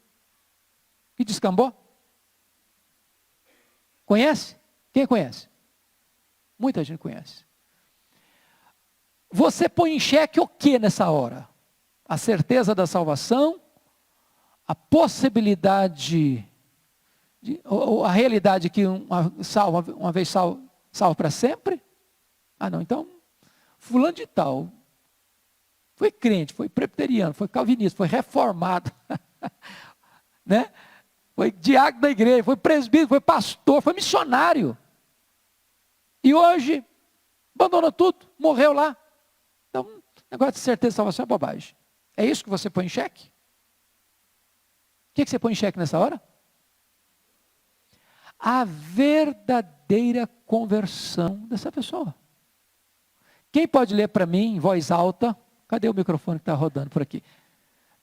que descambou? Conhece? Quem conhece? Muita gente conhece. Você põe em xeque o que nessa hora? A certeza da salvação, a possibilidade, ou a realidade que uma vez salvo para sempre? Ah não, então, fulano de tal, foi crente, foi presbiteriano, foi calvinista, foi reformado, né? Foi diácono da igreja, foi presbítero, foi pastor, foi missionário. E hoje, abandonou tudo, morreu lá. Então, negócio de certeza de salvação é bobagem. É isso que você põe em xeque? O que você põe em xeque nessa hora? A verdadeira conversão dessa pessoa. Quem pode ler para mim em voz alta? Cadê o microfone que está rodando por aqui?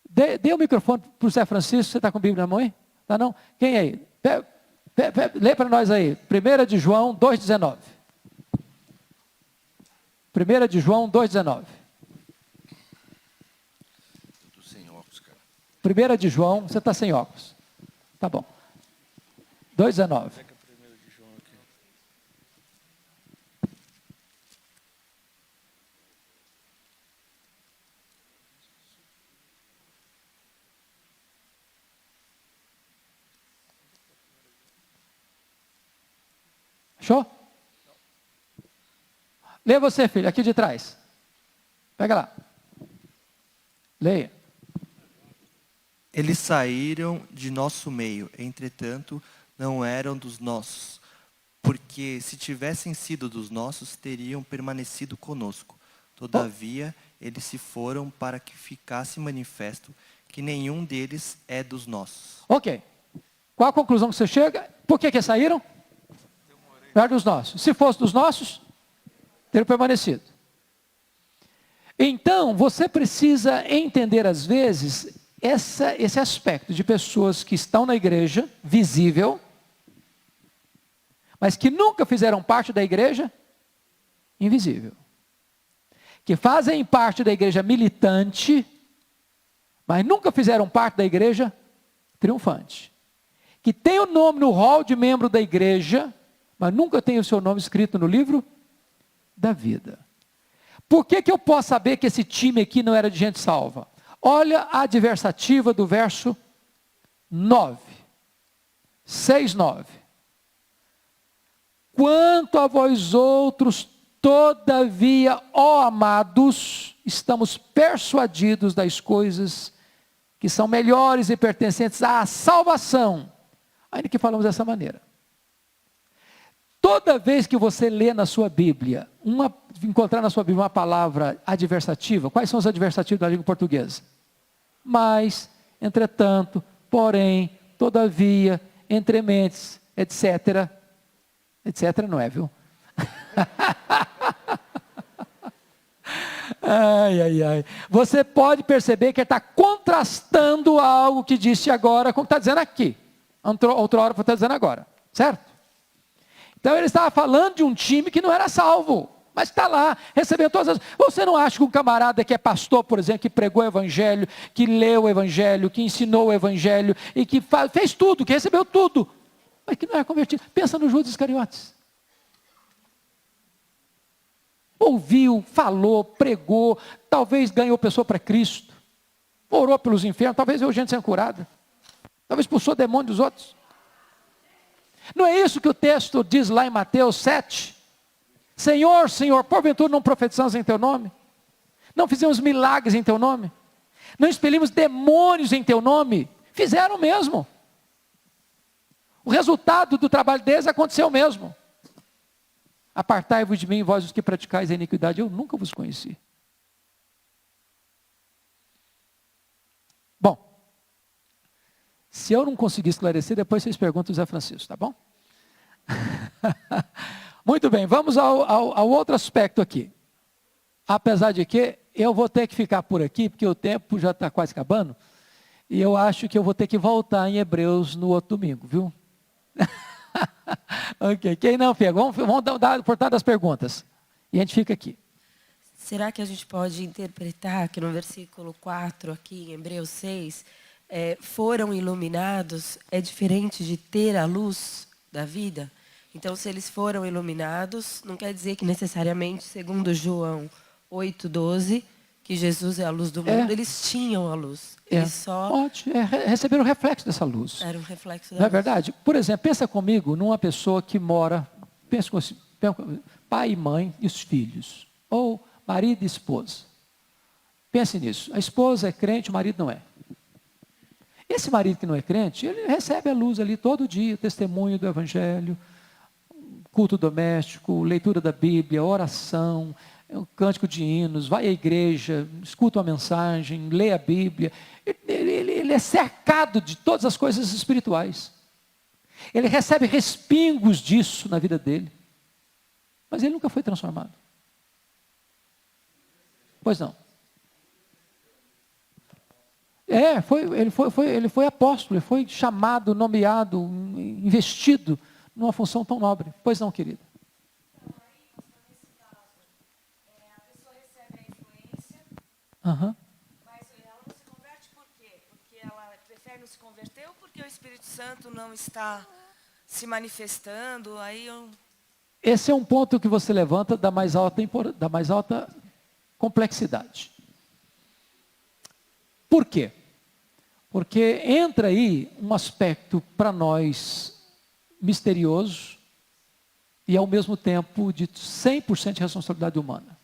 Dê o microfone para o Zé Francisco. Você está com a Bíblia na mão aí? Tá não? Quem aí? Lê para nós aí. 1 de João 2,19. 1 de João 2,19. Estou sem óculos, cara. 1 de João, você está sem óculos. Tá bom. 2,19. Pega 1 de João aqui. Achou? Lê você, filho, aqui de trás. Pega lá. Leia. Eles saíram de nosso meio, entretanto, não eram dos nossos. Porque se tivessem sido dos nossos, teriam permanecido conosco. Todavia, eles se foram para que ficasse manifesto que nenhum deles é dos nossos. Ok. Qual a conclusão que você chega? Por que saíram? Não era dos nossos. Se fosse dos nossos, teriam permanecido. Então, você precisa entender, às vezes, esse aspecto de pessoas que estão na igreja, visível, mas que nunca fizeram parte da igreja, invisível. Que fazem parte da igreja militante, mas nunca fizeram parte da igreja triunfante. Que tem o nome no hall de membro da igreja, mas nunca tem o seu nome escrito no livro da vida. Por que eu posso saber que esse time aqui não era de gente salva? Olha a adversativa do verso 9. 6:9. Quanto a vós outros, todavia, ó amados, estamos persuadidos das coisas que são melhores e pertencentes à salvação, ainda que falamos dessa maneira. Toda vez que você lê na sua Bíblia, encontrar na sua Bíblia uma palavra adversativa, quais são os adversativos da língua portuguesa? Mas, entretanto, porém, todavia, entrementes, etc. Etc. não é, viu? Ai. Você pode perceber que ele está contrastando algo que disse agora com o que está dizendo aqui. Outra hora está dizendo agora, certo? Então ele estava falando de um time que não era salvo, mas está lá, recebendo todas as... Você não acha que um camarada que é pastor, por exemplo, que pregou o evangelho, que leu o evangelho, que ensinou o evangelho, e que fez tudo, que recebeu tudo, mas que não é convertido? Pensa no Judas Iscariotes. Ouviu, falou, pregou, talvez ganhou pessoa para Cristo, orou pelos enfermos, talvez viu gente sendo curada, talvez expulsou demônio dos outros. Não é isso que o texto diz lá em Mateus 7? Senhor, Senhor, porventura não profetizamos em teu nome? Não fizemos milagres em teu nome? Não expelimos demônios em teu nome? Fizeram mesmo. O resultado do trabalho deles aconteceu mesmo. Apartai-vos de mim, vós os que praticais a iniquidade, eu nunca vos conheci. Bom, se eu não conseguir esclarecer, depois vocês perguntam ao Zé Francisco, tá bom? Muito bem, vamos ao outro aspecto aqui. Apesar de que eu vou ter que ficar por aqui, porque o tempo já está quase acabando, e eu acho que eu vou ter que voltar em Hebreus no outro domingo, viu? Ok, quem não pega? Vamos dar portada das perguntas. E a gente fica aqui. Será que a gente pode interpretar que no versículo 4, aqui em Hebreus 6, foram iluminados, é diferente de ter a luz da vida? Então, se eles foram iluminados, não quer dizer que necessariamente, segundo João 8:12, que Jesus é a luz do mundo, eles tinham a luz. Eles só receberam o reflexo dessa luz. era um reflexo da Não é luz. verdade? Por exemplo, pensa comigo numa pessoa que mora, pensa com pai e mãe e os filhos, ou marido e esposa. Pense nisso. A esposa é crente, o marido não é. Esse marido que não é crente, ele recebe a luz ali todo dia, testemunho do evangelho, culto doméstico, leitura da Bíblia, oração, cântico de hinos, vai à igreja, escuta uma mensagem, lê a Bíblia. Ele é cercado de todas as coisas espirituais. Ele recebe respingos disso na vida dele. Mas ele nunca foi transformado. Pois não. Ele foi apóstolo, ele foi chamado, nomeado, investido numa função tão nobre. Pois não, querida. Uhum. Mas ela não se converte por quê? Porque ela prefere não se converter ou porque o Espírito Santo não está se manifestando? Esse é um ponto que você levanta da mais alta complexidade. Por quê? Porque entra aí um aspecto para nós misterioso e ao mesmo tempo de 100% de responsabilidade humana.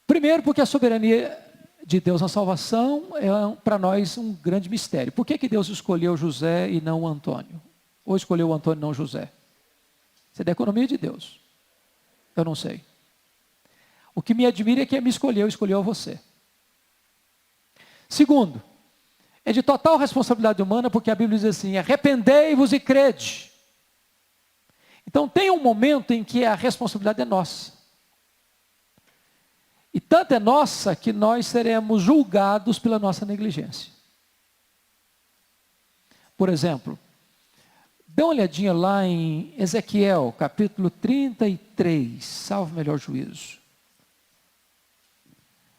Primeiro, porque a soberania de Deus na salvação é para nós um grande mistério. Por que Deus escolheu José e não o Antônio? Ou escolheu o Antônio e não José? Isso é da economia de Deus. Eu não sei. O que me admira é que ele me escolheu você. Segundo, é de total responsabilidade humana, porque a Bíblia diz assim: arrependei-vos e crede. Então tem um momento em que a responsabilidade é nossa. E tanto é nossa que nós seremos julgados pela nossa negligência. Por exemplo, dê uma olhadinha lá em Ezequiel, capítulo 33, salvo o melhor juízo.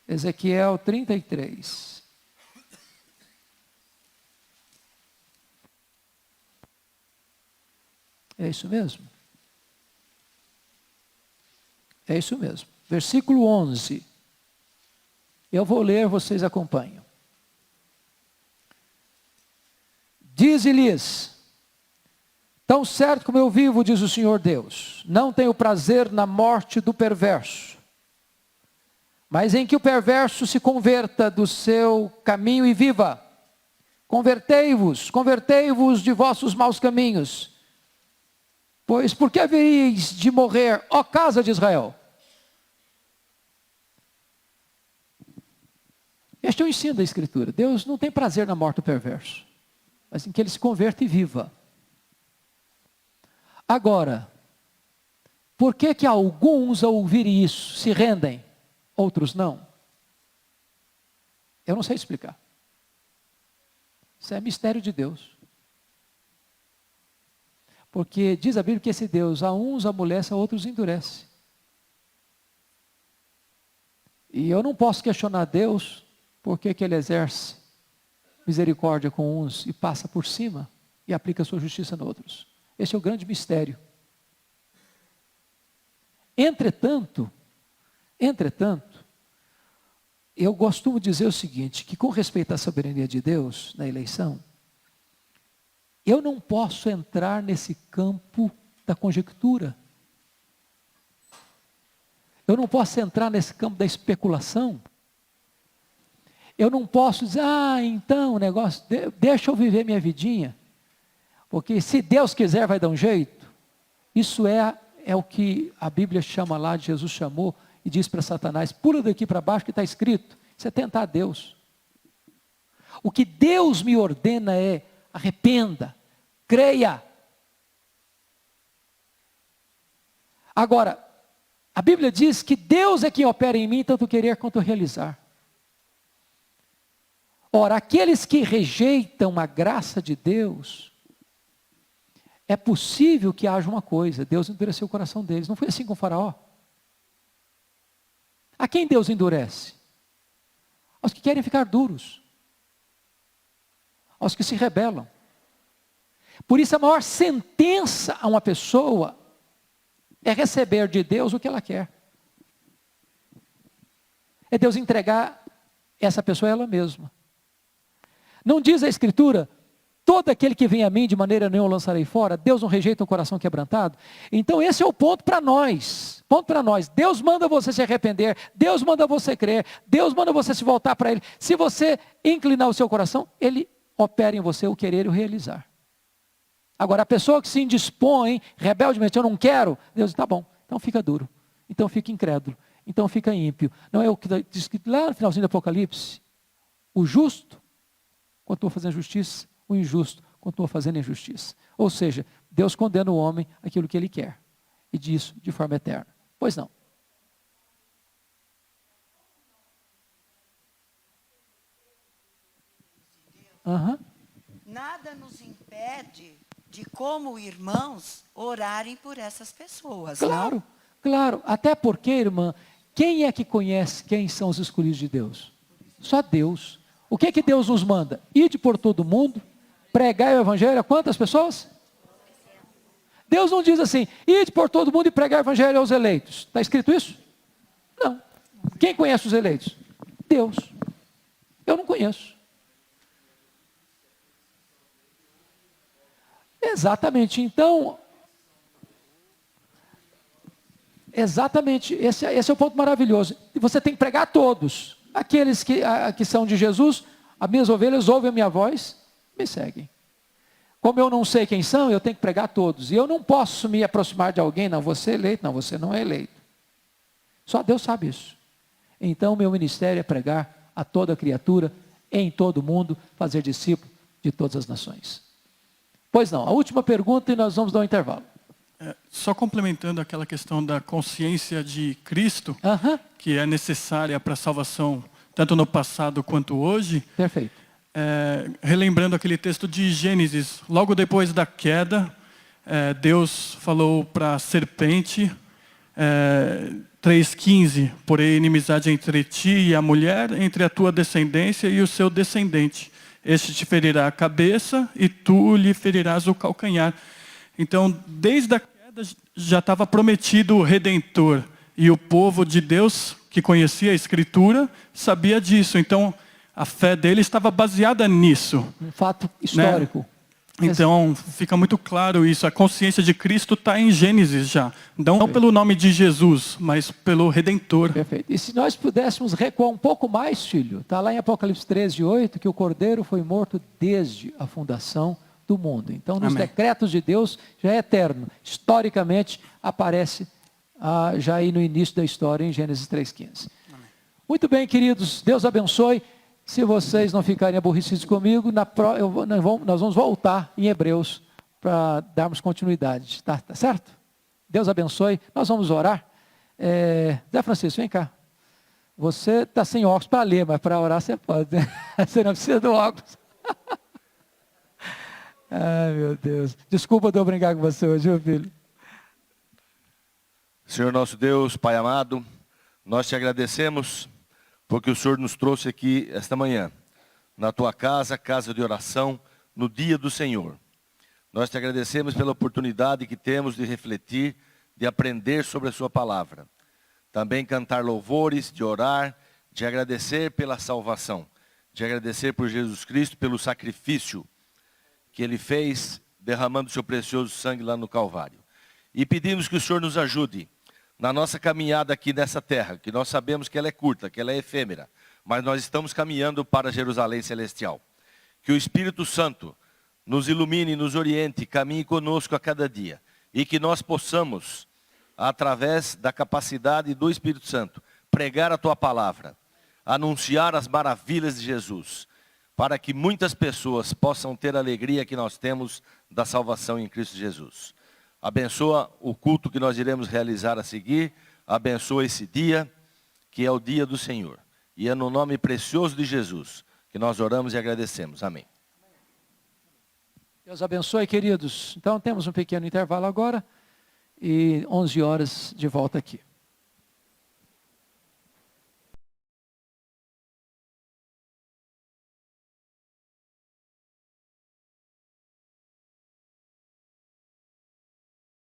Ezequiel 33. É isso mesmo? É isso mesmo. Versículo 11. Eu vou ler, vocês acompanham. Dize-lhes: tão certo como eu vivo, diz o Senhor Deus, não tenho prazer na morte do perverso, mas em que o perverso se converta do seu caminho e viva. Convertei-vos de vossos maus caminhos. Pois por que haveríeis de morrer, ó casa de Israel? Este é o ensino da Escritura. Deus não tem prazer na morte do perverso, mas em que ele se converta e viva. Agora, por que alguns ao ouvirem isso se rendem, outros não? Eu não sei explicar. Isso é mistério de Deus. Porque diz a Bíblia que esse Deus, a uns amolece, a outros endurece. E eu não posso questionar Deus, por que ele exerce misericórdia com uns e passa por cima e aplica a sua justiça em outros. Esse é o grande mistério. Entretanto, eu costumo dizer o seguinte, que com respeito à soberania de Deus na eleição, eu não posso entrar nesse campo da conjectura. Eu não posso entrar nesse campo da especulação. Eu não posso dizer, então o negócio, deixa eu viver minha vidinha. Porque se Deus quiser vai dar um jeito. Isso é o que a Bíblia chama lá, Jesus chamou e diz para Satanás, pula daqui para baixo que está escrito. Isso é tentar Deus. O que Deus me ordena é, arrependa, creia. Agora, a Bíblia diz que Deus é quem opera em mim, tanto querer quanto realizar. Ora, aqueles que rejeitam a graça de Deus, é possível que haja uma coisa, Deus endureceu o coração deles. Não foi assim com o faraó? A quem Deus endurece? Aos que querem ficar duros. Aos que se rebelam. Por isso a maior sentença a uma pessoa é receber de Deus o que ela quer. É Deus entregar essa pessoa a ela mesma. Não diz a Escritura, todo aquele que vem a mim de maneira nenhuma eu lançarei fora, Deus não rejeita um coração quebrantado? Então esse é o ponto para nós. Ponto para nós. Deus manda você se arrepender, Deus manda você crer, Deus manda você se voltar para Ele. Se você inclinar o seu coração, Ele opera em você o querer e o realizar. Agora, a pessoa que se indispõe, rebeldemente, eu não quero, Deus diz, tá bom, então fica duro, então fica incrédulo, então fica ímpio. Não é o que diz lá no finalzinho do Apocalipse? O justo continua fazendo justiça, o injusto continua fazendo injustiça. Ou seja, Deus condena o homem aquilo que ele quer, e disso de forma eterna. Pois não. Nada nos impede de, como irmãos, orarem por essas pessoas. Claro, claro. Até porque, irmã, quem é que conhece quem são os escolhidos de Deus? Só Deus. O que Deus nos manda? Ide por todo mundo, pregai o evangelho a quantas pessoas? Deus não diz assim, ide por todo mundo e pregai o evangelho aos eleitos. Está escrito isso? Não. Quem conhece os eleitos? Deus. Eu não conheço. Exatamente, então, esse é o ponto maravilhoso. Você tem que pregar a todos. Aqueles que são de Jesus, as minhas ovelhas ouvem a minha voz, me seguem. Como eu não sei quem são, eu tenho que pregar a todos. E eu não posso me aproximar de alguém, não, você é eleito, não, você não é eleito. Só Deus sabe isso. Então, meu ministério é pregar a toda criatura, em todo mundo, fazer discípulo de todas as nações. Pois não, a última pergunta e nós vamos dar um intervalo. Só complementando aquela questão da consciência de Cristo, que é necessária para a salvação, tanto no passado quanto hoje. Perfeito. Relembrando aquele texto de Gênesis, logo depois da queda, Deus falou para a serpente, 3,15, porém inimizade entre ti e a mulher, entre a tua descendência e o seu descendente. Este te ferirá a cabeça e tu lhe ferirás o calcanhar. Então, desde a queda já estava prometido o Redentor. E o povo de Deus, que conhecia a Escritura, sabia disso. Então, a fé dele estava baseada nisso. Um fato histórico. Né? Então, fica muito claro isso. A consciência de Cristo está em Gênesis já. Não pelo nome de Jesus, mas pelo Redentor. Perfeito. E se nós pudéssemos recuar um pouco mais, filho, está lá em Apocalipse 13:8, que o Cordeiro foi morto desde a fundação do mundo. Então, nos decretos de Deus, já é eterno. Historicamente, aparece já aí no início da história, em Gênesis 3,15. Muito bem, queridos. Deus abençoe. Se vocês não ficarem aborrecidos comigo, nós vamos voltar em Hebreus para darmos continuidade. Tá certo? Deus abençoe. Nós vamos orar. Zé Francisco, vem cá. Você está sem óculos para ler, mas para orar você pode. Né? Você não precisa do óculos. Ai, meu Deus. Desculpa eu brincar com você hoje, meu filho. Senhor nosso Deus, Pai amado, nós te agradecemos porque o Senhor nos trouxe aqui esta manhã, na tua casa, casa de oração, no dia do Senhor. Nós te agradecemos pela oportunidade que temos de refletir, de aprender sobre a sua palavra. Também cantar louvores, de orar, de agradecer pela salvação, de agradecer por Jesus Cristo, pelo sacrifício que Ele fez, derramando o seu precioso sangue lá no Calvário. E pedimos que o Senhor nos ajude na nossa caminhada aqui nessa terra, que nós sabemos que ela é curta, que ela é efêmera, mas nós estamos caminhando para Jerusalém Celestial. Que o Espírito Santo nos ilumine, nos oriente, caminhe conosco a cada dia. E que nós possamos, através da capacidade do Espírito Santo, pregar a tua palavra, anunciar as maravilhas de Jesus, para que muitas pessoas possam ter a alegria que nós temos da salvação em Cristo Jesus. Abençoa o culto que nós iremos realizar a seguir. Abençoa esse dia, que é o dia do Senhor. E é no nome precioso de Jesus que nós oramos e agradecemos. Amém. Deus abençoe, queridos. Então temos um pequeno intervalo agora. E 11 horas de volta aqui.